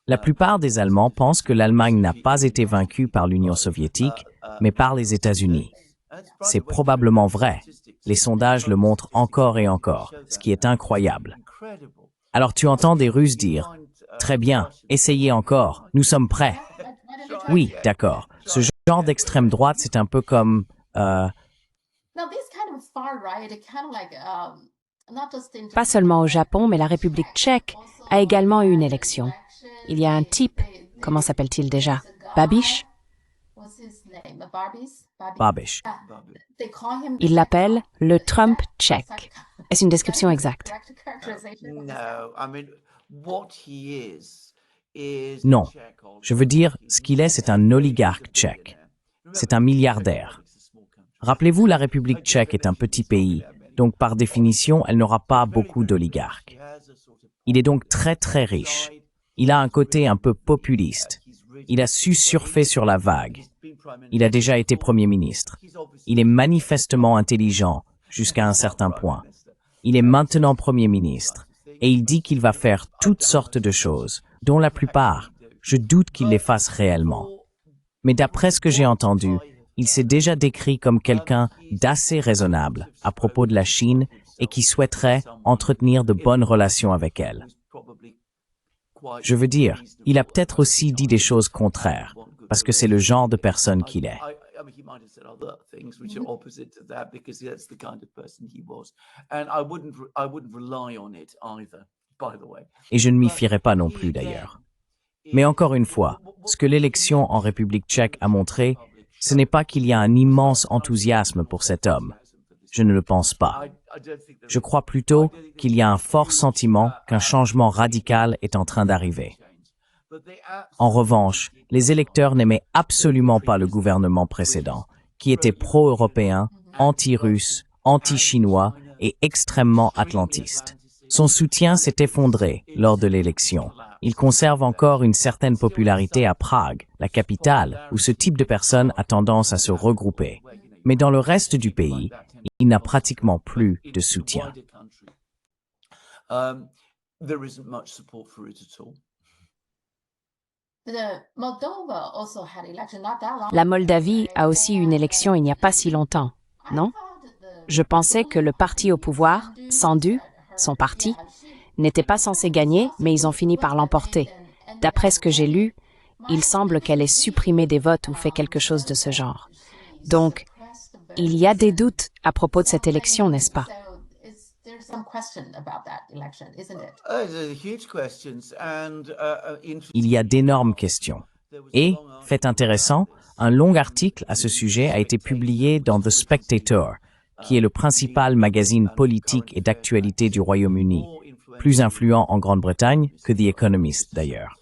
La plupart des Allemands pensent que l'Allemagne n'a pas été vaincue par l'Union soviétique, mais par les États-Unis. C'est probablement vrai. Les sondages le montrent encore et encore, ce qui est incroyable. Alors tu entends des Russes dire « Très bien, essayez encore, nous sommes prêts. » Oui, d'accord. Ce genre d'extrême droite, c'est un peu comme... Pas seulement au Japon, mais la République tchèque a également eu une élection. Il y a un type, comment s'appelle-t-il déjà? Babiš? Babiš. Il l'appelle le Trump tchèque. Est-ce une description exacte? Non. Je veux dire, ce qu'il est, c'est un oligarque tchèque. C'est un milliardaire. Rappelez-vous, la République tchèque est un petit pays, donc par définition, elle n'aura pas beaucoup d'oligarques. Il est donc très très riche. Il a un côté un peu populiste. Il a su surfer sur la vague. Il a déjà été Premier ministre. Il est manifestement intelligent, jusqu'à un certain point. Il est maintenant Premier ministre, et il dit qu'il va faire toutes sortes de choses, dont la plupart, je doute qu'il les fasse réellement. Mais d'après ce que j'ai entendu, il s'est déjà décrit comme quelqu'un d'assez raisonnable à propos de la Chine et qui souhaiterait entretenir de bonnes relations avec elle. Je veux dire, il a peut-être aussi dit des choses contraires, parce que c'est le genre de personne qu'il est. Et je ne m'y fierai pas non plus d'ailleurs. Mais encore une fois, ce que l'élection en République tchèque a montré, ce n'est pas qu'il y a un immense enthousiasme pour cet homme. Je ne le pense pas. Je crois plutôt qu'il y a un fort sentiment qu'un changement radical est en train d'arriver. En revanche, les électeurs n'aimaient absolument pas le gouvernement précédent, qui était pro-européen, anti-russe, anti-chinois et extrêmement atlantiste. Son soutien s'est effondré lors de l'élection. Il conserve encore une certaine popularité à Prague, la capitale, où ce type de personne a tendance à se regrouper. Mais dans le reste du pays, il n'a pratiquement plus de soutien. La Moldavie a aussi eu une élection il n'y a pas si longtemps, non? Je pensais que le parti au pouvoir, Sandu, son parti, n'était pas censé gagner, mais ils ont fini par l'emporter. D'après ce que j'ai lu, il semble qu'elle ait supprimé des votes ou fait quelque chose de ce genre. Donc, il y a des doutes à propos de cette élection, n'est-ce pas? Il y a d'énormes questions. Et, fait intéressant, un long article à ce sujet a été publié dans The Spectator, qui est le principal magazine politique et d'actualité du Royaume-Uni, plus influent en Grande-Bretagne que The Economist d'ailleurs.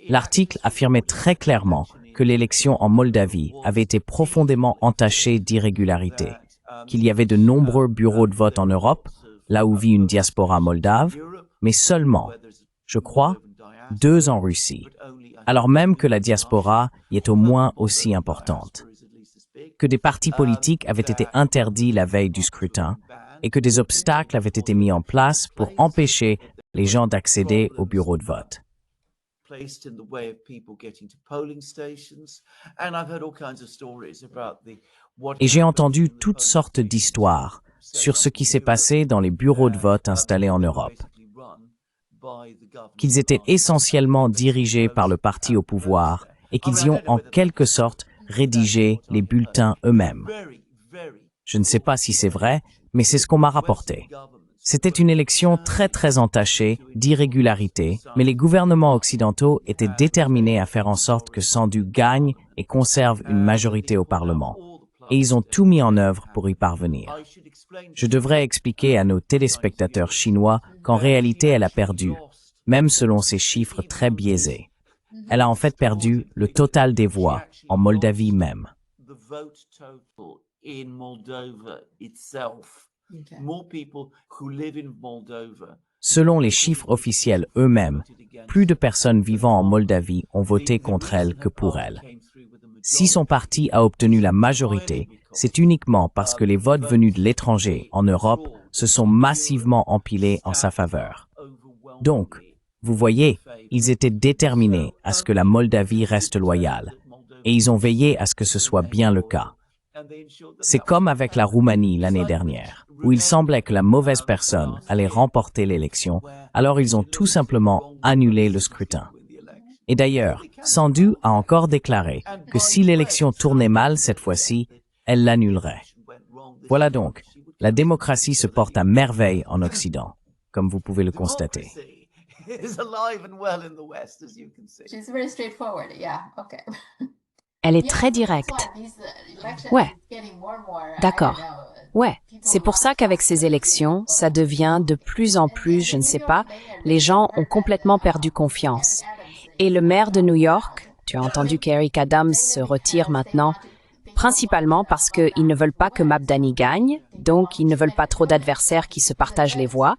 L'article affirmait très clairement que l'élection en Moldavie avait été profondément entachée d'irrégularités, qu'il y avait de nombreux bureaux de vote en Europe, là où vit une diaspora moldave, mais seulement, je crois, 2 en Russie, alors même que la diaspora y est au moins aussi importante, que des partis politiques avaient été interdits la veille du scrutin et que des obstacles avaient été mis en place pour empêcher les gens d'accéder aux bureaux de vote. Et j'ai entendu toutes sortes d'histoires sur ce qui s'est passé dans les bureaux de vote installés en Europe, qu'ils étaient essentiellement dirigés par le parti au pouvoir et qu'ils y ont en quelque sorte rédigé les bulletins eux-mêmes. Je ne sais pas si c'est vrai, mais c'est ce qu'on m'a rapporté. C'était une élection très très entachée d'irrégularités, mais les gouvernements occidentaux étaient déterminés à faire en sorte que Sandu gagne et conserve une majorité au Parlement. et ils ont tout mis en œuvre pour y parvenir. Je devrais expliquer à nos téléspectateurs chinois qu'en réalité elle a perdu, même selon ces chiffres très biaisés. Elle a en fait perdu le total des voix en Moldavie même. Selon les chiffres officiels eux-mêmes, plus de personnes vivant en Moldavie ont voté contre elle que pour elle. Si son parti a obtenu la majorité, c'est uniquement parce que les votes venus de l'étranger en Europe se sont massivement empilés en sa faveur. Donc, vous voyez, ils étaient déterminés à ce que la Moldavie reste loyale, et ils ont veillé à ce que ce soit bien le cas. C'est comme avec la Roumanie l'année dernière, où il semblait que la mauvaise personne allait remporter l'élection, alors ils ont tout simplement annulé le scrutin. Et d'ailleurs, Sandu a encore déclaré que si l'élection tournait mal cette fois-ci, elle l'annulerait. Voilà donc, la démocratie se porte à merveille en Occident, comme vous pouvez le constater. Elle est très directe. Ouais. D'accord. Ouais. C'est pour ça qu'avec ces élections, ça devient de plus en plus, je ne sais pas, les gens ont complètement perdu confiance. Et le maire de New York, tu as entendu qu'Eric Adams se retire maintenant, principalement parce qu'ils ne veulent pas que Mabdani gagne, donc ils ne veulent pas trop d'adversaires qui se partagent les voix.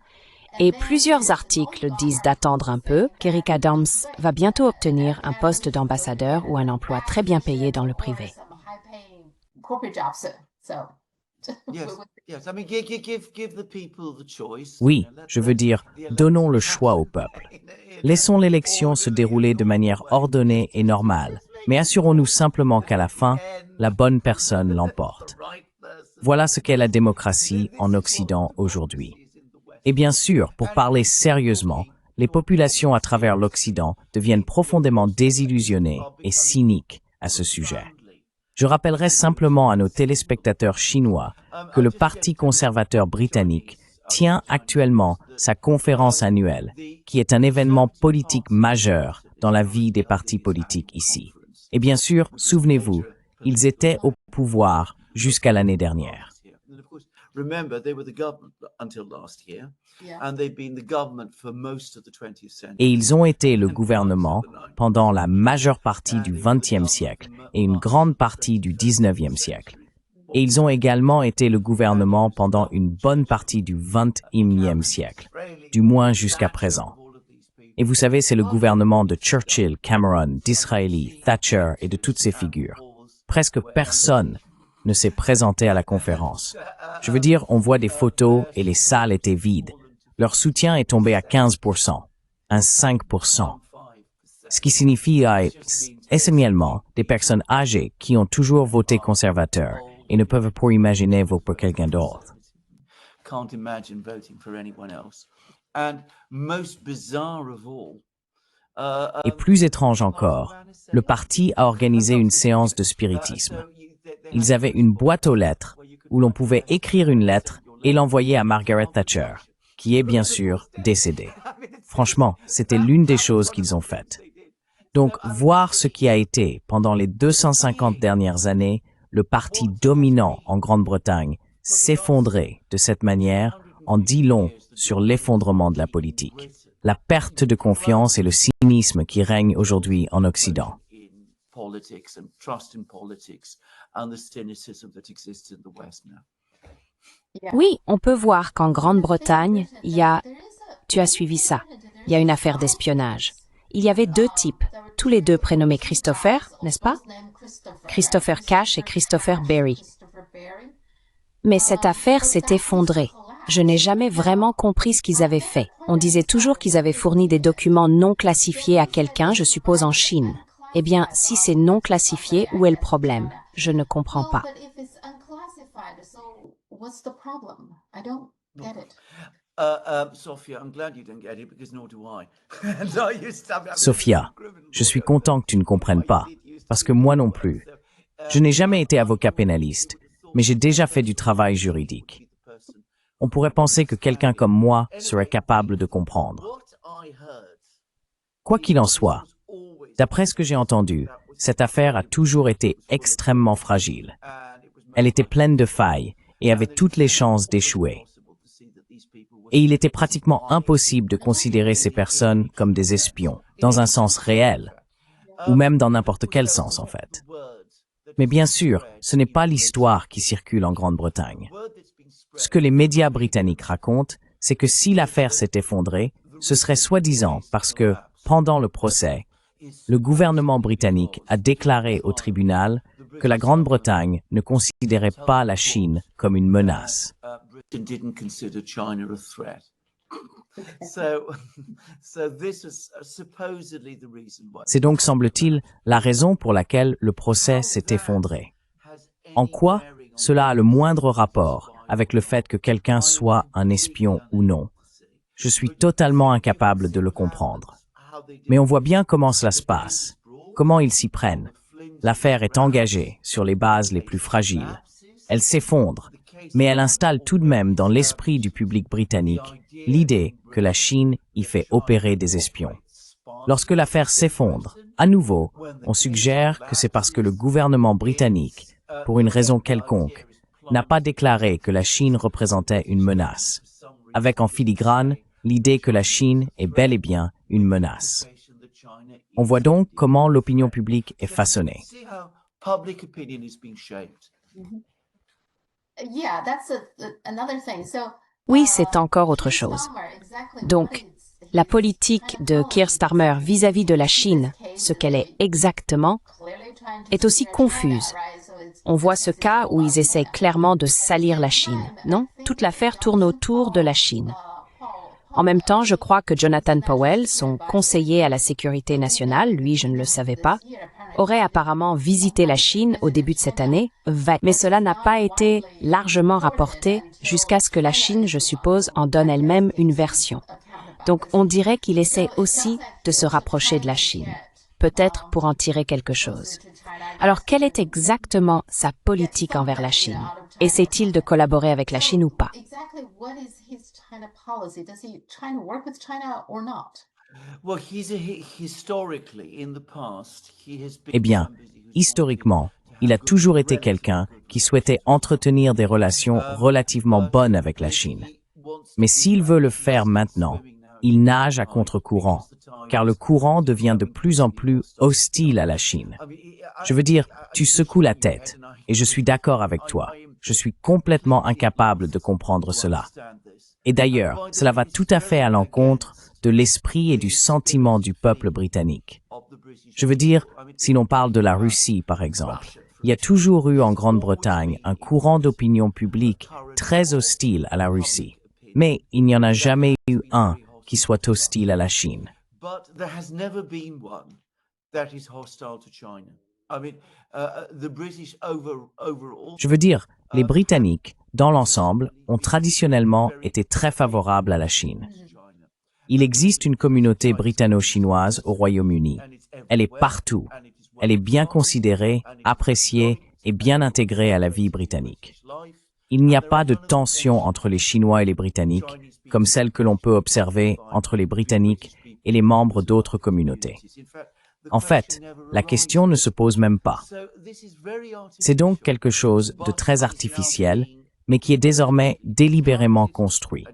Et plusieurs articles disent d'attendre un peu, qu'Eric Adams va bientôt obtenir un poste d'ambassadeur ou un emploi très bien payé dans le privé. Oui, je veux dire, donnons le choix au peuple. Laissons l'élection se dérouler de manière ordonnée et normale, mais assurons-nous simplement qu'à la fin, la bonne personne l'emporte. Voilà ce qu'est la démocratie en Occident aujourd'hui. Et bien sûr, pour parler sérieusement, les populations à travers l'Occident deviennent profondément désillusionnées et cyniques à ce sujet. Je rappellerai simplement à nos téléspectateurs chinois que le Parti conservateur britannique tient actuellement sa conférence annuelle, qui est un événement politique majeur dans la vie des partis politiques ici. Et bien sûr, souvenez-vous, ils étaient au pouvoir jusqu'à l'année dernière. Et ils ont été le gouvernement pendant la majeure partie du XXe siècle et une grande partie du XIXe siècle. Et ils ont également été le gouvernement pendant une bonne partie du XXIe siècle, du moins jusqu'à présent. Et vous savez, c'est le gouvernement de Churchill, Cameron, Disraeli, Thatcher et de toutes ces figures. Presque personne ne s'est présenté à la conférence. Je veux dire, on voit des photos et les salles étaient vides. Leur soutien est tombé à 15%, un 5%. Ce qui signifie essentiellement des personnes âgées qui ont toujours voté conservateur et ne peuvent pas imaginer voter pour quelqu'un d'autre. Et plus étrange encore, le parti a organisé une séance de spiritisme. Ils avaient une boîte aux lettres où l'on pouvait écrire une lettre et l'envoyer à Margaret Thatcher, qui est bien sûr décédée. Franchement, c'était l'une des choses qu'ils ont faites. Donc, voir ce qui a été, pendant les 250 dernières années, le parti dominant en Grande-Bretagne s'effondrer de cette manière en dit long sur l'effondrement de la politique, la perte de confiance et le cynisme qui règne aujourd'hui en Occident. Oui, on peut voir qu'en Grande-Bretagne, il y a... Tu as suivi ça. Il y a une affaire d'espionnage. Il y avait deux types, tous les deux prénommés Christopher, n'est-ce pas? Christopher Cash et Christopher Berry. Mais cette affaire s'est effondrée. Je n'ai jamais vraiment compris ce qu'ils avaient fait. On disait toujours qu'ils avaient fourni des documents non classifiés à quelqu'un, je suppose en Chine. Eh bien, si c'est non classifié, où est le problème? Je ne comprends pas. Sophia, je suis content que tu ne comprennes pas, parce que moi non plus. Je n'ai jamais été avocat pénaliste, mais j'ai déjà fait du travail juridique. On pourrait penser que quelqu'un comme moi serait capable de comprendre. Quoi qu'il en soit, d'après ce que j'ai entendu, cette affaire a toujours été extrêmement fragile. Elle était pleine de failles et avait toutes les chances d'échouer. Et il était pratiquement impossible de considérer ces personnes comme des espions, dans un sens réel, ou même dans n'importe quel sens en fait. Mais bien sûr, ce n'est pas l'histoire qui circule en Grande-Bretagne. Ce que les médias britanniques racontent, c'est que si l'affaire s'est effondrée, ce serait soi-disant parce que, pendant le procès, le gouvernement britannique a déclaré au tribunal que la Grande-Bretagne ne considérait pas la Chine comme une menace. C'est donc, semble-t-il, la raison pour laquelle le procès s'est effondré. En quoi cela a le moindre rapport avec le fait que quelqu'un soit un espion ou non? Je suis totalement incapable de le comprendre. Mais on voit bien comment cela se passe, comment ils s'y prennent. L'affaire est engagée sur les bases les plus fragiles. Elle s'effondre, mais elle installe tout de même dans l'esprit du public britannique l'idée que la Chine y fait opérer des espions. Lorsque l'affaire s'effondre, à nouveau, on suggère que c'est parce que le gouvernement britannique, pour une raison quelconque, n'a pas déclaré que la Chine représentait une menace, avec en filigrane l'idée que la Chine est bel et bien une menace. On voit donc comment l'opinion publique est façonnée. Oui, c'est encore autre chose. Donc, la politique de Keir Starmer vis-à-vis de la Chine, ce qu'elle est exactement, est aussi confuse. On voit ce cas où ils essaient clairement de salir la Chine, non? Toute l'affaire tourne autour de la Chine. En même temps, je crois que Jonathan Powell, son conseiller à la sécurité nationale, lui, je ne le savais pas, aurait apparemment visité la Chine au début de cette année, mais cela n'a pas été largement rapporté jusqu'à ce que la Chine, je suppose, en donne elle-même une version. Donc on dirait qu'il essaie aussi de se rapprocher de la Chine, peut-être pour en tirer quelque chose. Alors quelle est exactement sa politique envers la Chine? Essaie-t-il de collaborer avec la Chine ou pas? Eh bien, historiquement, il a toujours été quelqu'un qui souhaitait entretenir des relations relativement bonnes avec la Chine. Mais s'il veut le faire maintenant, il nage à contre-courant, car le courant devient de plus en plus hostile à la Chine. Je veux dire, tu secoues la tête, et je suis d'accord avec toi. Je suis complètement incapable de comprendre cela. Et d'ailleurs, cela va tout à fait à l'encontre de l'esprit et du sentiment du peuple britannique. Je veux dire, si l'on parle de la Russie, par exemple, il y a toujours eu en Grande-Bretagne un courant d'opinion publique très hostile à la Russie. Mais il n'y en a jamais eu un qui soit hostile à la Chine. Je veux dire, les Britanniques, dans l'ensemble, ont traditionnellement été très favorables à la Chine. Il existe une communauté britanno-chinoise au Royaume-Uni. Elle est partout. Elle est bien considérée, appréciée et bien intégrée à la vie britannique. Il n'y a pas de tension entre les Chinois et les Britanniques, comme celle que l'on peut observer entre les Britanniques et les membres d'autres communautés. En fait, la question ne se pose même pas. C'est donc quelque chose de très artificiel, mais qui est désormais délibérément construit.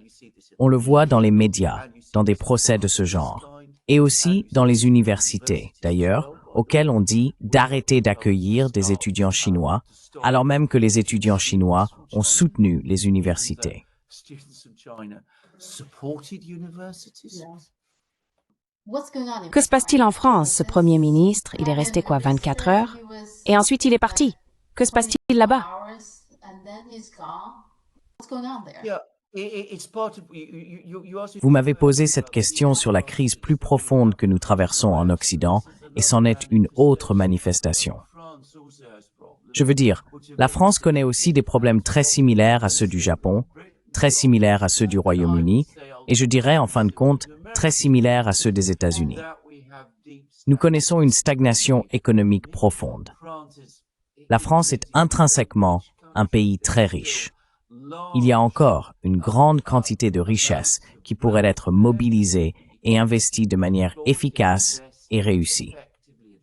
On le voit dans les médias, dans des procès de ce genre, et aussi dans les universités, d'ailleurs, auxquelles on dit d'arrêter d'accueillir des étudiants chinois, alors même que les étudiants chinois ont soutenu les universités. Que se passe-t-il en France? Ce Premier ministre, il est resté 24 heures? Et ensuite il est parti. Que se passe-t-il là-bas? Vous m'avez posé cette question sur la crise plus profonde que nous traversons en Occident, et c'en est une autre manifestation. Je veux dire, la France connaît aussi des problèmes très similaires à ceux du Japon, très similaires à ceux du Royaume-Uni, et je dirais en fin de compte, très similaires à ceux des États-Unis. Nous connaissons une stagnation économique profonde. La France est intrinsèquement un pays très riche. Il y a encore une grande quantité de richesses qui pourraient être mobilisées et investies de manière efficace et réussie.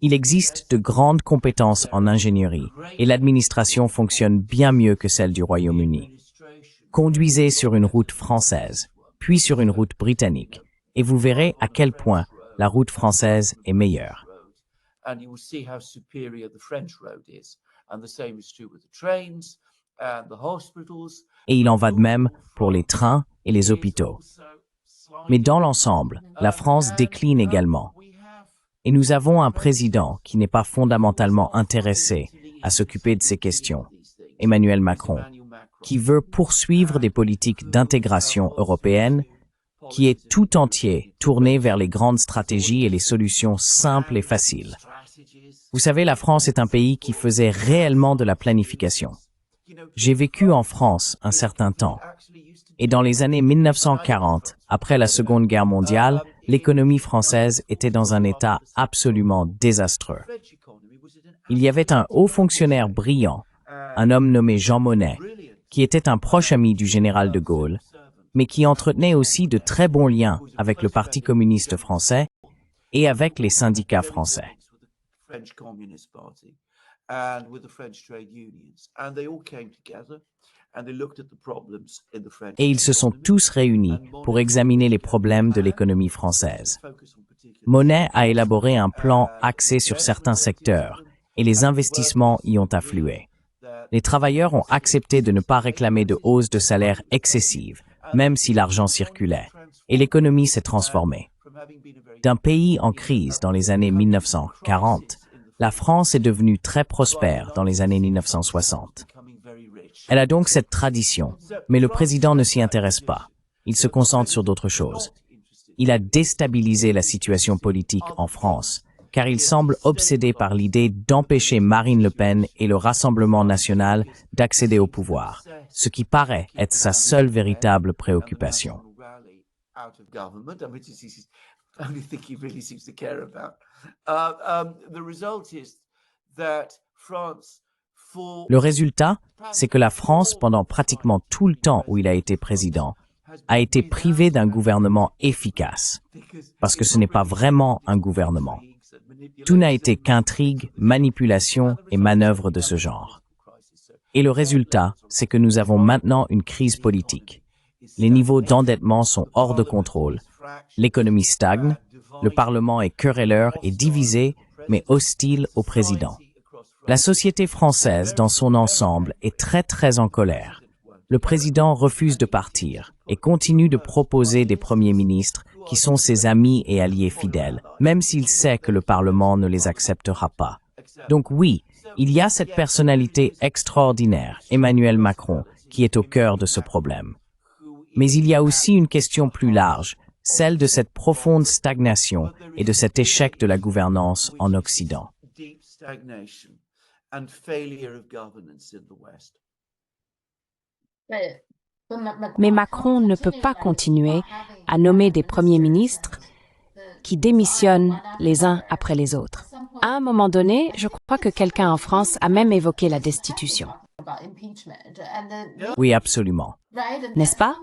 Il existe de grandes compétences en ingénierie et l'administration fonctionne bien mieux que celle du Royaume-Uni. Conduisez sur une route française, puis sur une route britannique, et vous verrez à quel point la route française est meilleure. And you will see how superior the French road is. And the same is true with the trains and the hospitals. Et il en va de même pour les trains et les hôpitaux. Mais dans l'ensemble, la France décline également. Et nous avons un président qui n'est pas fondamentalement intéressé à s'occuper de ces questions, Emmanuel Macron, qui veut poursuivre des politiques d'intégration européenne, qui est tout entier tourné vers les grandes stratégies et les solutions simples et faciles. Vous savez, la France est un pays qui faisait réellement de la planification. J'ai vécu en France un certain temps, et dans les années 1940, après la Seconde Guerre mondiale, l'économie française était dans un état absolument désastreux. Il y avait un haut fonctionnaire brillant, un homme nommé Jean Monnet, qui était un proche ami du général de Gaulle, mais qui entretenait aussi de très bons liens avec le Parti communiste français et avec les syndicats français. Et ils se sont tous réunis pour examiner les problèmes de l'économie française. Monnet a élaboré un plan axé sur certains secteurs et les investissements y ont afflué. Les travailleurs ont accepté de ne pas réclamer de hausse de salaire excessive, même si l'argent circulait, et l'économie s'est transformée. D'un pays en crise dans les années 1940, la France est devenue très prospère dans les années 1960. Elle a donc cette tradition, mais le président ne s'y intéresse pas. Il se concentre sur d'autres choses. Il a déstabilisé la situation politique en France, car il semble obsédé par l'idée d'empêcher Marine Le Pen et le Rassemblement national d'accéder au pouvoir, ce qui paraît être sa seule véritable préoccupation. Le résultat, c'est que la France, pendant pratiquement tout le temps où il a été président, a été privée d'un gouvernement efficace, parce que ce n'est pas vraiment un gouvernement. Tout n'a été qu'intrigue, manipulation et manœuvres de ce genre. Et le résultat, c'est que nous avons maintenant une crise politique. Les niveaux d'endettement sont hors de contrôle, l'économie stagne, le Parlement est querelleur et divisé, mais hostile au président. La société française, dans son ensemble, est très en colère. Le président refuse de partir et continue de proposer des premiers ministres qui sont ses amis et alliés fidèles, même s'il sait que le Parlement ne les acceptera pas. Donc oui, il y a cette personnalité extraordinaire, Emmanuel Macron, qui est au cœur de ce problème. Mais il y a aussi une question plus large, celle de cette profonde stagnation et de cet échec de la gouvernance en Occident. Mais Macron ne peut pas continuer à nommer des premiers ministres qui démissionnent les uns après les autres. À un moment donné, je crois que quelqu'un en France a même évoqué la destitution. Oui, absolument. N'est-ce pas?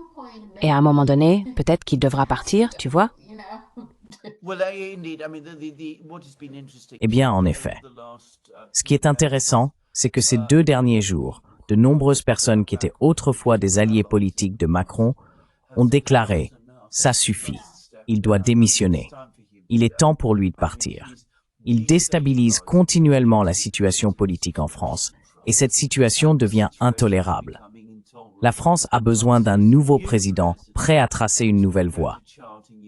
Et à un moment donné, peut-être qu'il devra partir, tu vois? Eh bien, en effet. Ce qui est intéressant, c'est que ces 2 derniers jours, de nombreuses personnes qui étaient autrefois des alliés politiques de Macron ont déclaré « ça suffit, il doit démissionner, il est temps pour lui de partir ». Il déstabilise continuellement la situation politique en France et cette situation devient intolérable. La France a besoin d'un nouveau président prêt à tracer une nouvelle voie.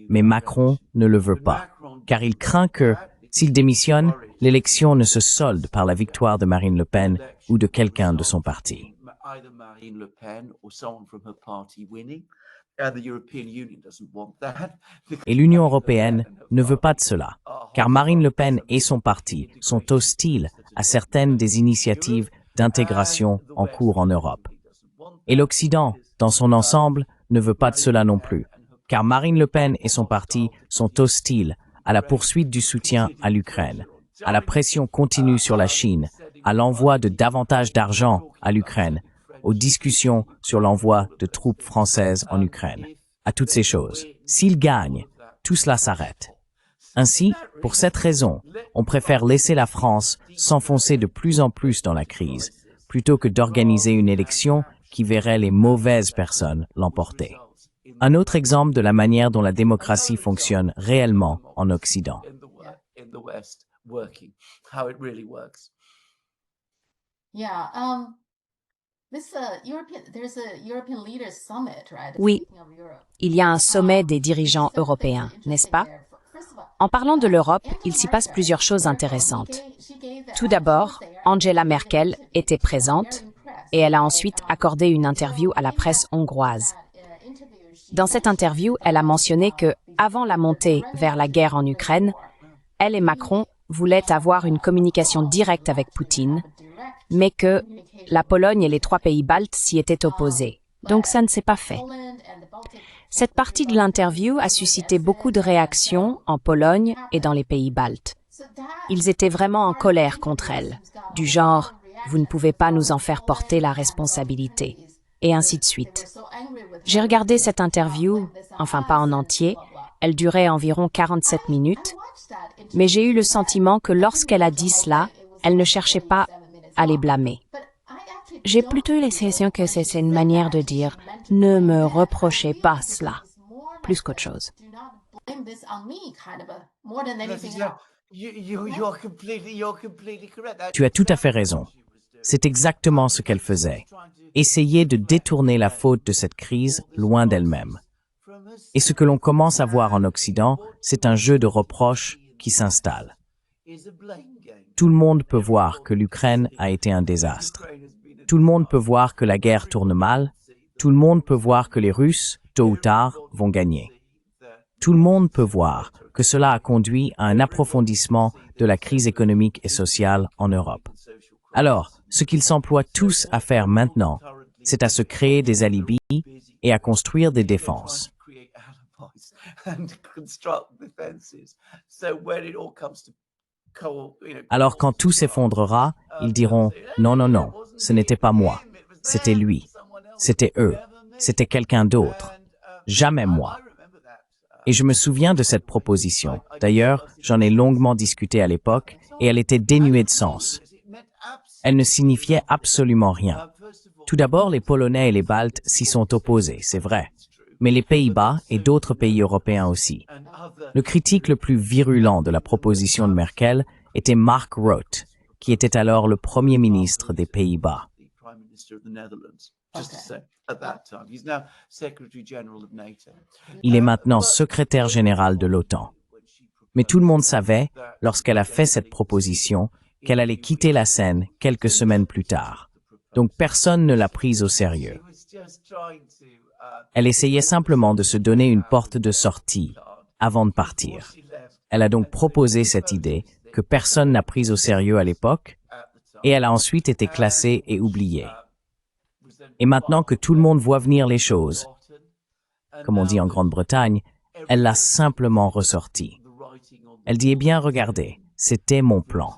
Mais Macron ne le veut pas, car il craint que, s'il démissionne, l'élection ne se solde par la victoire de Marine Le Pen ou de quelqu'un de son parti. Et l'Union européenne ne veut pas de cela, car Marine Le Pen et son parti sont hostiles à certaines des initiatives d'intégration en cours en Europe. Et l'Occident, dans son ensemble, ne veut pas de cela non plus, car Marine Le Pen et son parti sont hostiles à la poursuite du soutien à l'Ukraine, à la pression continue sur la Chine, à l'envoi de davantage d'argent à l'Ukraine, aux discussions sur l'envoi de troupes françaises en Ukraine, à toutes ces choses. S'il gagne, tout cela s'arrête. Ainsi, pour cette raison, on préfère laisser la France s'enfoncer de plus en plus dans la crise, plutôt que d'organiser une élection qui verrait les mauvaises personnes l'emporter. Un autre exemple de la manière dont la démocratie fonctionne réellement en Occident. Oui, il y a un sommet des dirigeants européens, n'est-ce pas? En parlant de l'Europe, il s'y passe plusieurs choses intéressantes. Tout d'abord, Angela Merkel était présente et elle a ensuite accordé une interview à la presse hongroise. Dans cette interview, elle a mentionné que, avant la montée vers la guerre en Ukraine, elle et Macron voulaient avoir une communication directe avec Poutine, mais que la Pologne et les 3 pays baltes s'y étaient opposés. Donc ça ne s'est pas fait. Cette partie de l'interview a suscité beaucoup de réactions en Pologne et dans les pays baltes. Ils étaient vraiment en colère contre elle, du genre « vous ne pouvez pas nous en faire porter la responsabilité », et ainsi de suite. J'ai regardé cette interview, enfin pas en entier, elle durait environ 47 minutes, mais j'ai eu le sentiment que lorsqu'elle a dit cela, elle ne cherchait pas à les blâmer. J'ai plutôt l'impression que c'est une manière de dire « ne me reprochez pas cela », plus qu'autre chose. Tu as tout à fait raison. C'est exactement ce qu'elle faisait. Essayer de détourner la faute de cette crise loin d'elle-même. Et ce que l'on commence à voir en Occident, c'est un jeu de reproches qui s'installe. Tout le monde peut voir que l'Ukraine a été un désastre. Tout le monde peut voir que la guerre tourne mal. Tout le monde peut voir que les Russes, tôt ou tard, vont gagner. Tout le monde peut voir que cela a conduit à un approfondissement de la crise économique et sociale en Europe. Alors, ce qu'ils s'emploient tous à faire maintenant, c'est à se créer des alibis et à construire des défenses. Alors quand tout s'effondrera, ils diront « Non, non, non, ce n'était pas moi, c'était lui, c'était eux, c'était quelqu'un d'autre, jamais moi. » Et je me souviens de cette proposition. D'ailleurs, j'en ai longuement discuté à l'époque et elle était dénuée de sens. Elle ne signifiait absolument rien. Tout d'abord, les Polonais et les Baltes s'y sont opposés, c'est vrai. Mais les Pays-Bas et d'autres pays européens aussi. Le critique le plus virulent de la proposition de Merkel était Mark Rutte, qui était alors le Premier ministre des Pays-Bas. Il est maintenant secrétaire général de l'OTAN. Mais tout le monde savait, lorsqu'elle a fait cette proposition, qu'elle allait quitter la scène quelques semaines plus tard. Donc personne ne l'a prise au sérieux. Elle essayait simplement de se donner une porte de sortie avant de partir. Elle a donc proposé cette idée que personne n'a prise au sérieux à l'époque et elle a ensuite été classée et oubliée. Et maintenant que tout le monde voit venir les choses, comme on dit en Grande-Bretagne, elle l'a simplement ressorti. Elle dit « Eh bien, regardez, c'était mon plan.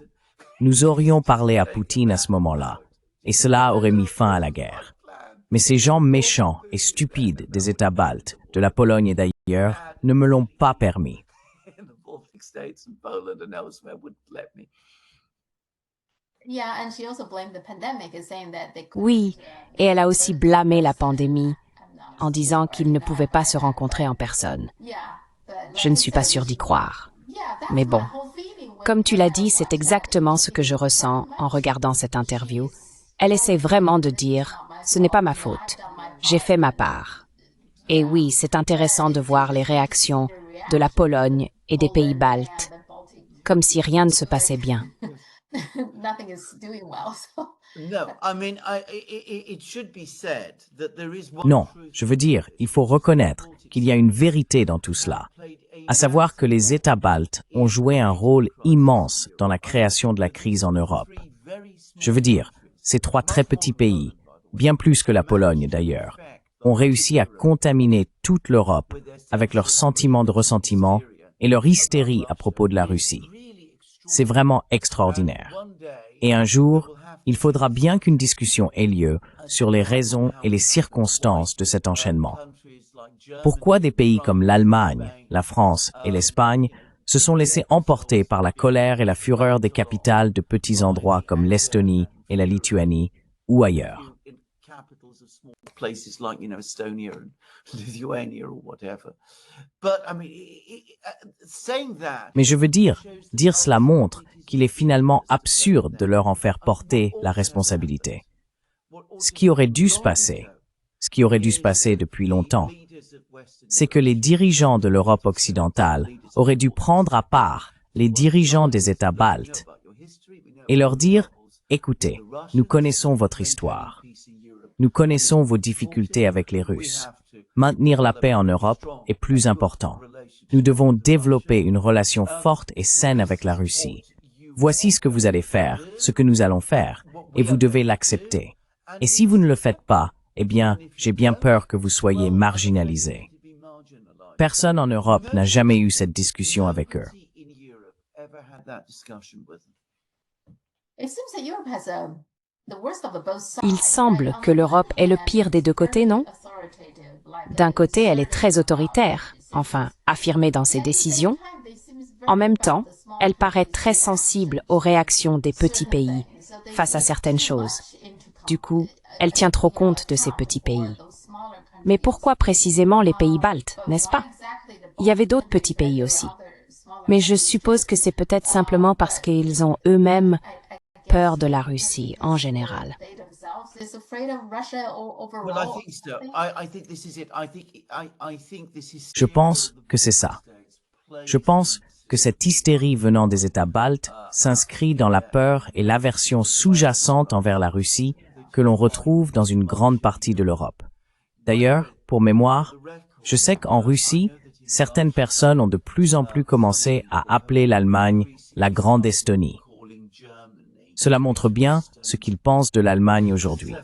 Nous aurions parlé à Poutine à ce moment-là, et cela aurait mis fin à la guerre. Mais ces gens méchants et stupides des États baltes, de la Pologne et d'ailleurs, ne me l'ont pas permis. » Oui, et elle a aussi blâmé la pandémie en disant qu'ils ne pouvaient pas se rencontrer en personne. Je ne suis pas sûre d'y croire. Mais bon, comme tu l'as dit, c'est exactement ce que je ressens en regardant cette interview. Elle essaie vraiment de dire « ce n'est pas ma faute, j'ai fait ma part ». Et oui, c'est intéressant de voir les réactions de la Pologne et des pays baltes, comme si rien ne se passait bien. Non, je veux dire, il faut reconnaître qu'il y a une vérité dans tout cela, à savoir que les États baltes ont joué un rôle immense dans la création de la crise en Europe. Je veux dire, ces 3 très petits pays, bien plus que la Pologne d'ailleurs, ont réussi à contaminer toute l'Europe avec leur sentiment de ressentiment et leur hystérie à propos de la Russie. C'est vraiment extraordinaire. Et un jour, il faudra bien qu'une discussion ait lieu sur les raisons et les circonstances de cet enchaînement. Pourquoi des pays comme l'Allemagne, la France et l'Espagne se sont laissés emporter par la colère et la fureur des capitales de petits endroits comme l'Estonie et la Lituanie ou ailleurs. in capitals of small places like, Estonia and Lithuania or whatever. But I mean, saying that. Mais je veux dire cela montre qu'il est finalement absurde de leur en faire porter la responsabilité. Ce qui aurait dû se passer depuis longtemps, c'est que les dirigeants de l'Europe occidentale auraient dû prendre à part les dirigeants des États baltes et leur dire « Écoutez, nous connaissons votre histoire. Nous connaissons vos difficultés avec les Russes. Maintenir la paix en Europe est plus important. Nous devons développer une relation forte et saine avec la Russie. Voici ce que vous allez faire, ce que nous allons faire, et vous devez l'accepter. Et si vous ne le faites pas, eh bien, j'ai bien peur que vous soyez marginalisés. » Personne en Europe n'a jamais eu cette discussion avec eux. Il semble que l'Europe est le pire des deux côtés, non? D'un côté, elle est très autoritaire, enfin, affirmée dans ses décisions. En même temps, elle paraît très sensible aux réactions des petits pays face à certaines choses. Du coup, elle tient trop compte de ces petits pays. Mais pourquoi précisément les pays baltes, n'est-ce pas? Il y avait d'autres petits pays aussi. Mais je suppose que c'est peut-être simplement parce qu'ils ont eux-mêmes peur de la Russie en général. Je pense que c'est ça. Je pense que cette hystérie venant des États baltes s'inscrit dans la peur et l'aversion sous-jacente envers la Russie que l'on retrouve dans une grande partie de l'Europe. D'ailleurs, pour mémoire, je sais qu'en Russie, certaines personnes ont de plus en plus commencé à appeler l'Allemagne la Grande Estonie. Cela montre bien ce qu'ils pensent de l'Allemagne aujourd'hui.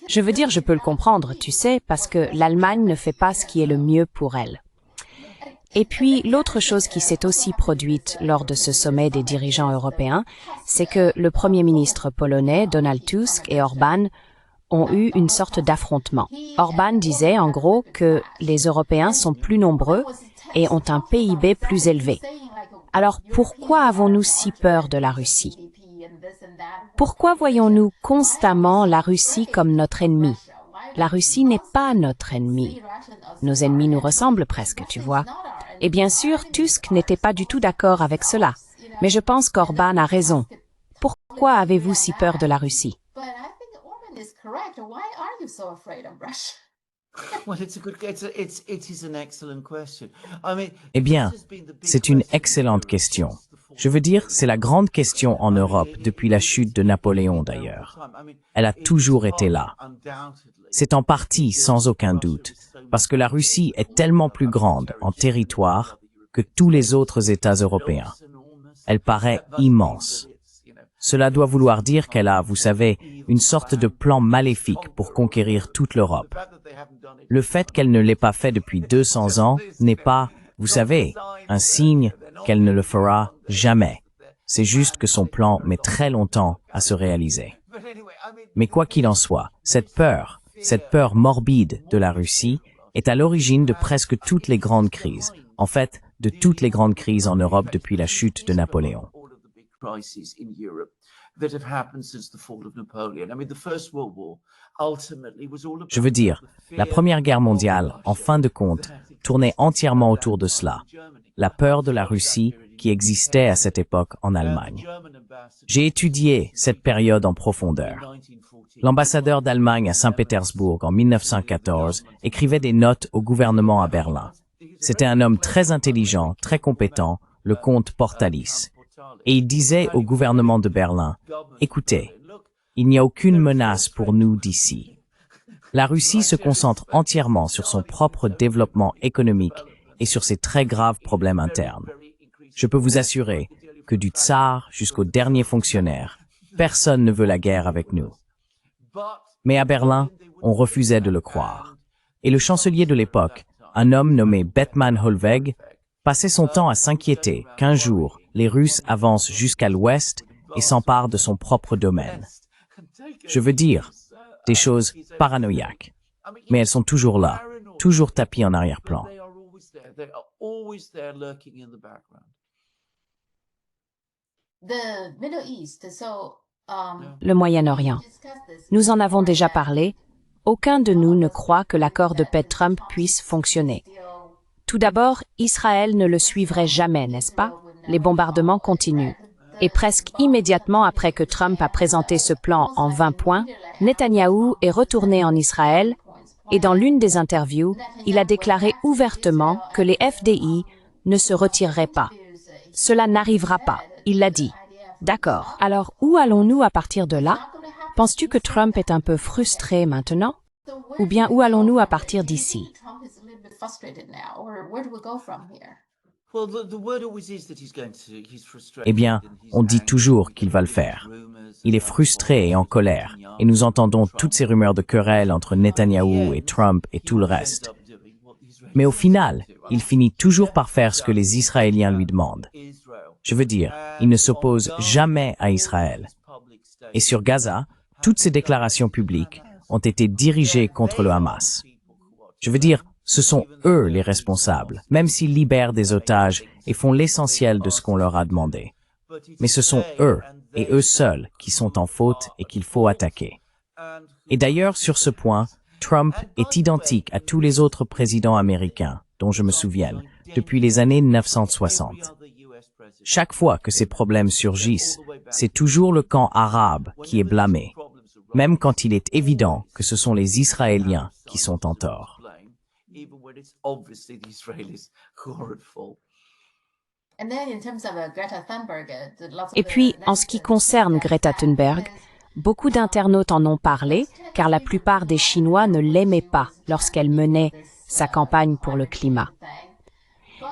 Je veux dire, je peux le comprendre, tu sais, parce que l'Allemagne ne fait pas ce qui est le mieux pour elle. Et puis, l'autre chose qui s'est aussi produite lors de ce sommet des dirigeants européens, c'est que le Premier ministre polonais, Donald Tusk, et Orbán ont eu une sorte d'affrontement. Orbán disait, en gros, que les Européens sont plus nombreux et ont un PIB plus élevé. Alors, pourquoi avons-nous si peur de la Russie? Pourquoi voyons-nous constamment la Russie comme notre ennemi? La Russie n'est pas notre ennemi. Nos ennemis nous ressemblent presque, tu vois. Et bien sûr, Tusk n'était pas du tout d'accord avec cela. Mais je pense qu'Orbán a raison. Pourquoi avez-vous si peur de la Russie? Eh bien, c'est une excellente question. Je veux dire, c'est la grande question en Europe depuis la chute de Napoléon d'ailleurs. Elle a toujours été là. C'est en partie, sans aucun doute, parce que la Russie est tellement plus grande en territoire que tous les autres États européens. Elle paraît immense. Cela doit vouloir dire qu'elle a, vous savez, une sorte de plan maléfique pour conquérir toute l'Europe. Le fait qu'elle ne l'ait pas fait depuis 200 ans n'est pas, vous savez, un signe qu'elle ne le fera jamais. C'est juste que son plan met très longtemps à se réaliser. Mais quoi qu'il en soit, cette peur morbide de la Russie est à l'origine de presque toutes les grandes crises. En fait, de toutes les grandes crises en Europe depuis la chute de Napoléon. Je veux dire, la Première Guerre mondiale, en fin de compte, tournait entièrement autour de cela, la peur de la Russie qui existait à cette époque en Allemagne. J'ai étudié cette période en profondeur. L'ambassadeur d'Allemagne à Saint-Pétersbourg en 1914 écrivait des notes au gouvernement à Berlin. C'était un homme très intelligent, très compétent, le comte Portalis. Et il disait au gouvernement de Berlin, « Écoutez, il n'y a aucune menace pour nous d'ici. La Russie se concentre entièrement sur son propre développement économique et sur ses très graves problèmes internes. Je peux vous assurer que du tsar jusqu'au dernier fonctionnaire, personne ne veut la guerre avec nous. » Mais à Berlin, on refusait de le croire. Et le chancelier de l'époque, un homme nommé Bethmann Hollweg, passait son temps à s'inquiéter qu'un jour, les Russes avancent jusqu'à l'ouest et s'emparent de son propre domaine. Je veux dire, des choses paranoïaques. Mais elles sont toujours là, toujours tapis en arrière-plan. They are always there. They are always there lurking in the background. The Middle East. Le Moyen-Orient. Nous en avons déjà parlé. Aucun de nous ne croit que l'accord de paix Trump puisse fonctionner. Tout d'abord, Israël ne le suivrait jamais, n'est-ce pas? Les bombardements continuent. Et presque immédiatement après que Trump a présenté ce plan en 20 points, Netanyahou est retourné en Israël et dans l'une des interviews, il a déclaré ouvertement que les FDI ne se retireraient pas. Cela n'arrivera pas, il l'a dit. D'accord. Alors, où allons-nous à partir de là? Penses-tu que Trump est un peu frustré maintenant? Ou bien où allons-nous à partir d'ici? Eh bien, on dit toujours qu'il va le faire. Il est frustré et en colère, et nous entendons toutes ces rumeurs de querelles entre Netanyahou et Trump et tout le reste. Mais au final, il finit toujours par faire ce que les Israéliens lui demandent. Je veux dire, il ne s'oppose jamais à Israël. Et sur Gaza, toutes ces déclarations publiques ont été dirigées contre le Hamas. Je veux dire, ce sont eux les responsables, même s'ils libèrent des otages et font l'essentiel de ce qu'on leur a demandé. Mais ce sont eux, et eux seuls, qui sont en faute et qu'il faut attaquer. Et d'ailleurs, sur ce point, Trump est identique à tous les autres présidents américains, dont je me souvienne, depuis les années 1960. Chaque fois que ces problèmes surgissent, c'est toujours le camp arabe qui est blâmé, même quand il est évident que ce sont les Israéliens qui sont en tort. Et puis, en ce qui concerne Greta Thunberg, beaucoup d'internautes en ont parlé, car la plupart des Chinois ne l'aimaient pas lorsqu'elle menait sa campagne pour le climat.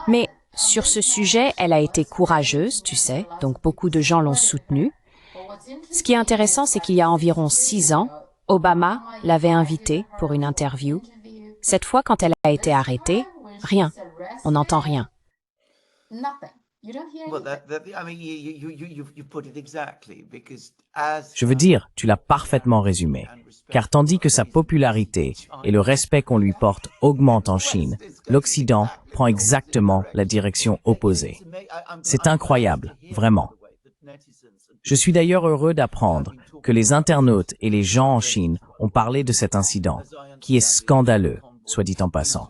Mais sur ce sujet, elle a été courageuse, tu sais, donc beaucoup de gens l'ont soutenue. Ce qui est intéressant, c'est qu'il y a environ 6 ans, Obama l'avait invitée pour une interview. Cette fois, quand elle a été arrêtée, rien. On n'entend rien. Je veux dire, tu l'as parfaitement résumé, car tandis que sa popularité et le respect qu'on lui porte augmentent en Chine, l'Occident prend exactement la direction opposée. C'est incroyable, vraiment. Je suis d'ailleurs heureux d'apprendre que les internautes et les gens en Chine ont parlé de cet incident, qui est scandaleux, soit dit en passant.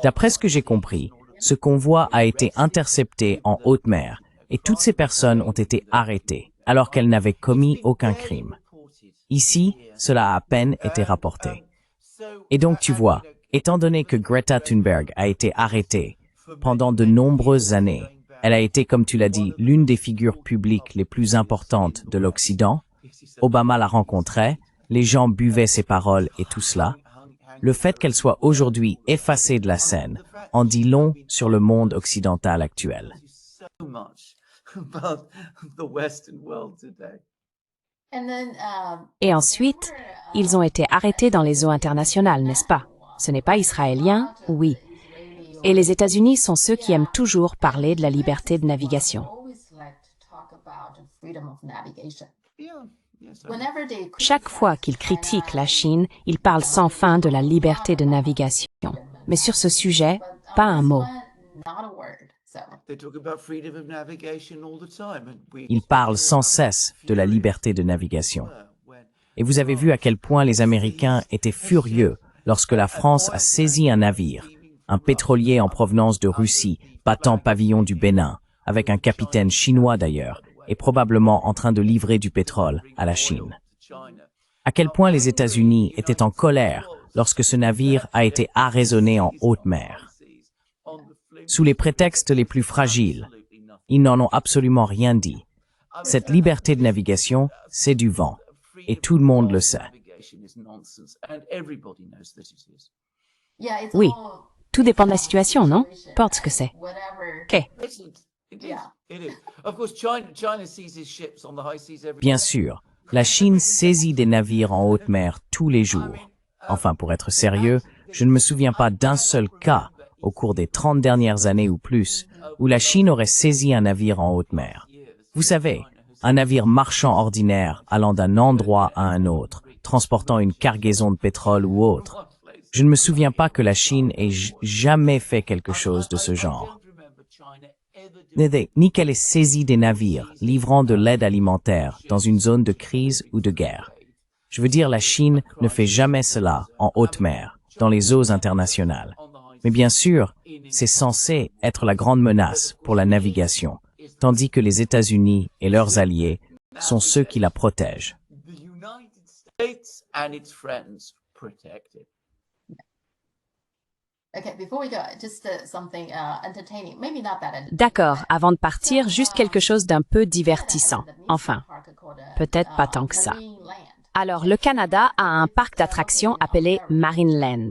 D'après ce que j'ai compris, ce convoi a été intercepté en haute mer et toutes ces personnes ont été arrêtées alors qu'elles n'avaient commis aucun crime. Ici, cela a à peine été rapporté. Et donc tu vois, étant donné que Greta Thunberg a été arrêtée pendant de nombreuses années, elle a été, comme tu l'as dit, l'une des figures publiques les plus importantes de l'Occident. Obama la rencontrait, les gens buvaient ses paroles et tout cela. Le fait qu'elle soit aujourd'hui effacée de la scène en dit long sur le monde occidental actuel. Et ensuite, ils ont été arrêtés dans les eaux internationales, n'est-ce pas? Ce n'est pas israélien, oui. Et les États-Unis sont ceux qui aiment toujours parler de la liberté de navigation. Chaque fois qu'ils critiquent la Chine, ils parlent sans fin de la liberté de navigation. Mais sur ce sujet, pas un mot. Ils parlent sans cesse de la liberté de navigation. Et vous avez vu à quel point les Américains étaient furieux lorsque la France a saisi un navire, un pétrolier en provenance de Russie, battant pavillon du Bénin, avec un capitaine chinois d'ailleurs, et probablement en train de livrer du pétrole à la Chine. À quel point les États-Unis étaient en colère lorsque ce navire a été arraisonné en haute mer. Sous les prétextes les plus fragiles, ils n'en ont absolument rien dit. Cette liberté de navigation, c'est du vent, et tout le monde le sait. Oui, tout dépend de la situation, non? Porte ce que c'est. OK. Bien sûr, la Chine saisit des navires en haute mer tous les jours. Enfin, pour être sérieux, je ne me souviens pas d'un seul cas, au cours des 30 dernières années ou plus, où la Chine aurait saisi un navire en haute mer. Vous savez, un navire marchand ordinaire allant d'un endroit à un autre, transportant une cargaison de pétrole ou autre. Je ne me souviens pas que la Chine ait jamais fait quelque chose de ce genre. Ni qu'elle ait saisi des navires livrant de l'aide alimentaire dans une zone de crise ou de guerre. Je veux dire, la Chine ne fait jamais cela en haute mer, dans les eaux internationales. Mais bien sûr, c'est censé être la grande menace pour la navigation, tandis que les États-Unis et leurs alliés sont ceux qui la protègent. D'accord, avant de partir, juste quelque chose d'un peu divertissant. Enfin, peut-être pas tant que ça. Alors, le Canada a un parc d'attractions appelé Marineland.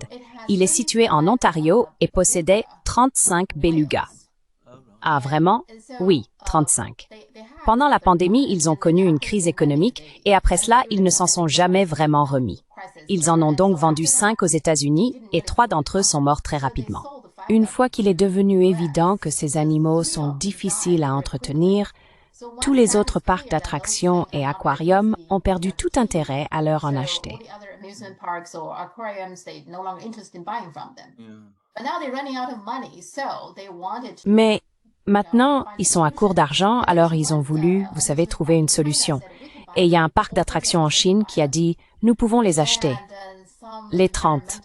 Il est situé en Ontario et possédait 35 belugas. Ah, vraiment? Oui, 35. Pendant la pandémie, ils ont connu une crise économique et après cela, ils ne s'en sont jamais vraiment remis. Ils en ont donc vendu 5 aux États-Unis et 3 d'entre eux sont morts très rapidement. Une fois qu'il est devenu évident que ces animaux sont difficiles à entretenir, tous les autres parcs d'attractions et aquariums ont perdu tout intérêt à leur en acheter. Mais maintenant, ils sont à court d'argent, alors ils ont voulu, vous savez, trouver une solution. Et il y a un parc d'attractions en Chine qui a dit « Nous pouvons les acheter ». Les 30.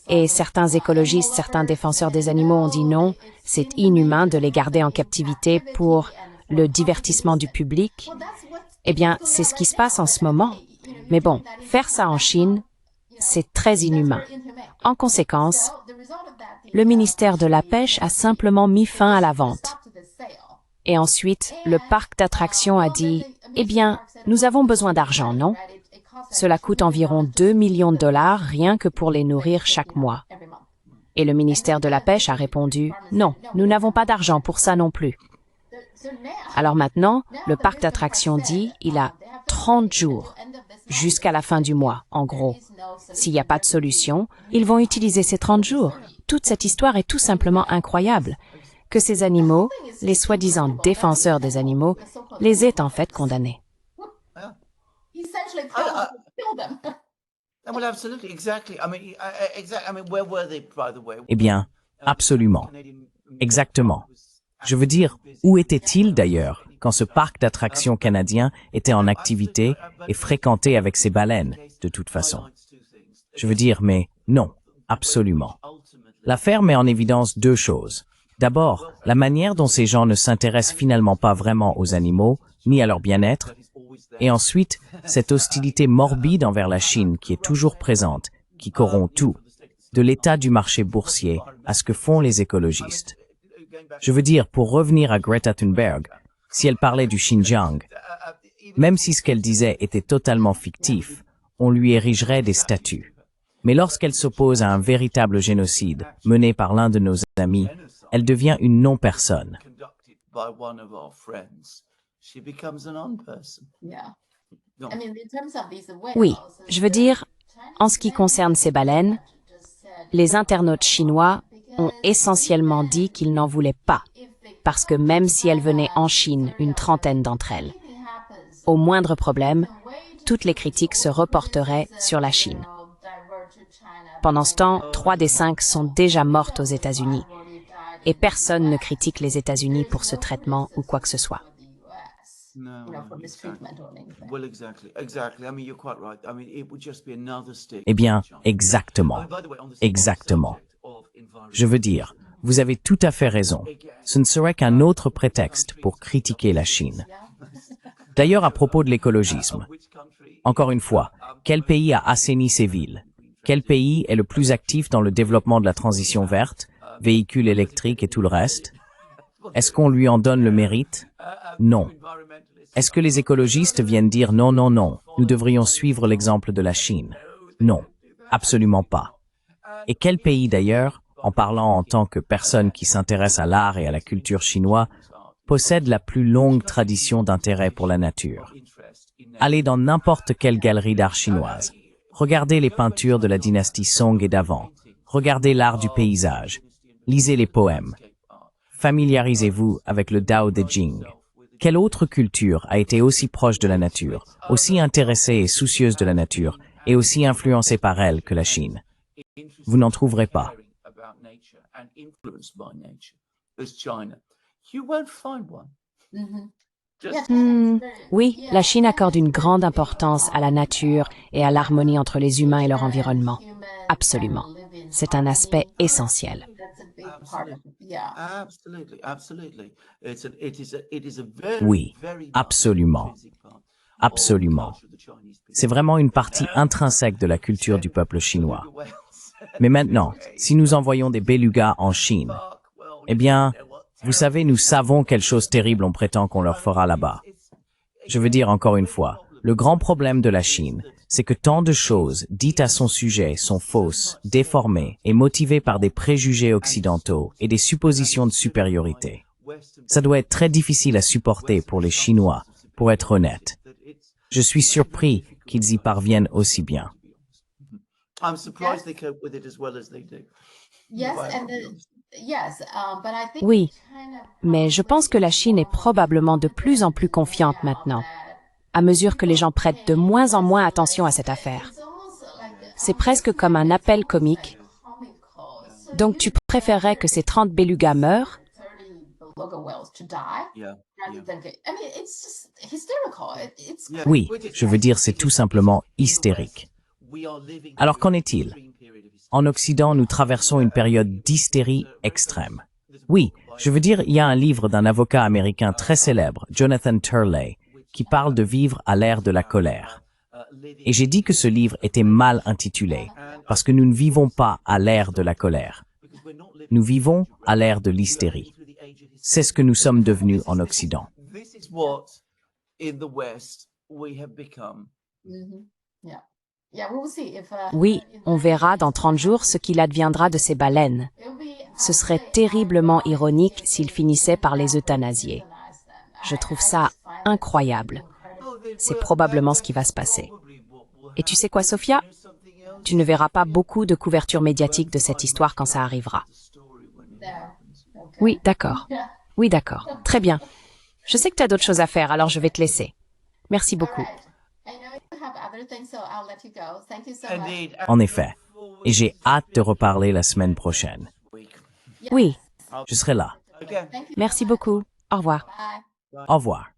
Et certains écologistes, certains défenseurs des animaux ont dit non, c'est inhumain de les garder en captivité pour le divertissement du public. Eh bien, c'est ce qui se passe en ce moment. Mais bon, faire ça en Chine, c'est très inhumain. En conséquence, le ministère de la Pêche a simplement mis fin à la vente. Et ensuite, le parc d'attractions a dit « Eh bien, nous avons besoin d'argent, non? Cela coûte environ 2 millions de dollars rien que pour les nourrir chaque mois. » Et le ministère de la Pêche a répondu « Non, nous n'avons pas d'argent pour ça non plus. » Alors maintenant, le parc d'attractions dit il a 30 jours jusqu'à la fin du mois, en gros. S'il n'y a pas de solution, ils vont utiliser ces 30 jours. Toute cette histoire est tout simplement incroyable. Que ces animaux, les soi-disant défenseurs des animaux, les aient en fait condamnés. Eh bien, absolument. Exactement. Je veux dire, où étaient-ils d'ailleurs quand ce parc d'attractions canadien était en activité et fréquenté avec ses baleines, de toute façon? Je veux dire, mais non, absolument. L'affaire met en évidence 2 choses. D'abord, la manière dont ces gens ne s'intéressent finalement pas vraiment aux animaux, ni à leur bien-être, et ensuite, cette hostilité morbide envers la Chine qui est toujours présente, qui corrompt tout, de l'état du marché boursier à ce que font les écologistes. Je veux dire, pour revenir à Greta Thunberg, si elle parlait du Xinjiang, même si ce qu'elle disait était totalement fictif, on lui érigerait des statues. Mais lorsqu'elle s'oppose à un véritable génocide mené par l'un de nos amis, elle devient une non-personne. Oui, je veux dire, en ce qui concerne ces baleines, les internautes chinois ont essentiellement dit qu'ils n'en voulaient pas, parce que même si elles venaient en Chine, une trentaine d'entre elles, au moindre problème, toutes les critiques se reporteraient sur la Chine. Pendant ce temps, 3 des 5 sont déjà mortes aux États-Unis, et personne ne critique les États-Unis pour ce traitement ou quoi que ce soit. Eh bien, exactement. Exactement. Je veux dire, vous avez tout à fait raison. Ce ne serait qu'un autre prétexte pour critiquer la Chine. D'ailleurs, à propos de l'écologisme, encore une fois, quel pays a assaini ses villes? Quel pays est le plus actif dans le développement de la transition verte, véhicules électriques et tout le reste? Est-ce qu'on lui en donne le mérite? Non. Est-ce que les écologistes viennent dire non, non, non, nous devrions suivre l'exemple de la Chine? Non, absolument pas. Et quel pays d'ailleurs, en parlant en tant que personne qui s'intéresse à l'art et à la culture chinoise, possède la plus longue tradition d'intérêt pour la nature? Allez dans n'importe quelle galerie d'art chinoise. Regardez les peintures de la dynastie Song et d'avant. Regardez l'art du paysage. Lisez les poèmes. Familiarisez-vous avec le Dao de Jing. Quelle autre culture a été aussi proche de la nature, aussi intéressée et soucieuse de la nature, est aussi influencée par elle que la Chine. Vous n'en trouverez pas. Oui, la Chine accorde une grande importance à la nature et à l'harmonie entre les humains et leur environnement. Absolument. C'est un aspect essentiel. Oui, absolument. Absolument. C'est vraiment une partie intrinsèque de la culture du peuple chinois. Mais maintenant, si nous envoyons des belugas en Chine, eh bien, vous savez, nous savons quelle chose terrible on prétend qu'on leur fera là-bas. Je veux dire encore une fois, le grand problème de la Chine, c'est que tant de choses dites à son sujet sont fausses, déformées et motivées par des préjugés occidentaux et des suppositions de supériorité. Ça doit être très difficile à supporter pour les Chinois, pour être honnête. Je suis surpris qu'ils y parviennent aussi bien. Oui, mais je pense que la Chine est probablement de plus en plus confiante maintenant, à mesure que les gens prêtent de moins en moins attention à cette affaire. C'est presque comme un appel comique. Donc tu préférerais que ces 30 belugas meurent? Oui, je veux dire, c'est tout simplement hystérique. Alors qu'en est-il? En Occident, nous traversons une période d'hystérie extrême. Oui, je veux dire, il y a un livre d'un avocat américain très célèbre, Jonathan Turley, qui parle de vivre à l'ère de la colère. Et j'ai dit que ce livre était mal intitulé, parce que nous ne vivons pas à l'ère de la colère. Nous vivons à l'ère de l'hystérie. C'est ce que nous sommes devenus en Occident. Oui, on verra dans 30 jours ce qu'il adviendra de ces baleines. Ce serait terriblement ironique s'ils finissaient par les euthanasier. Je trouve ça incroyable. C'est probablement ce qui va se passer. Et tu sais quoi, Sophia? Tu ne verras pas beaucoup de couverture médiatique de cette histoire quand ça arrivera. Oui, d'accord. Oui, d'accord. Très bien. Je sais que tu as d'autres choses à faire, alors je vais te laisser. Merci beaucoup. En effet. Et j'ai hâte de reparler la semaine prochaine. Oui, Je serai là. merci beaucoup. Au revoir. Au revoir.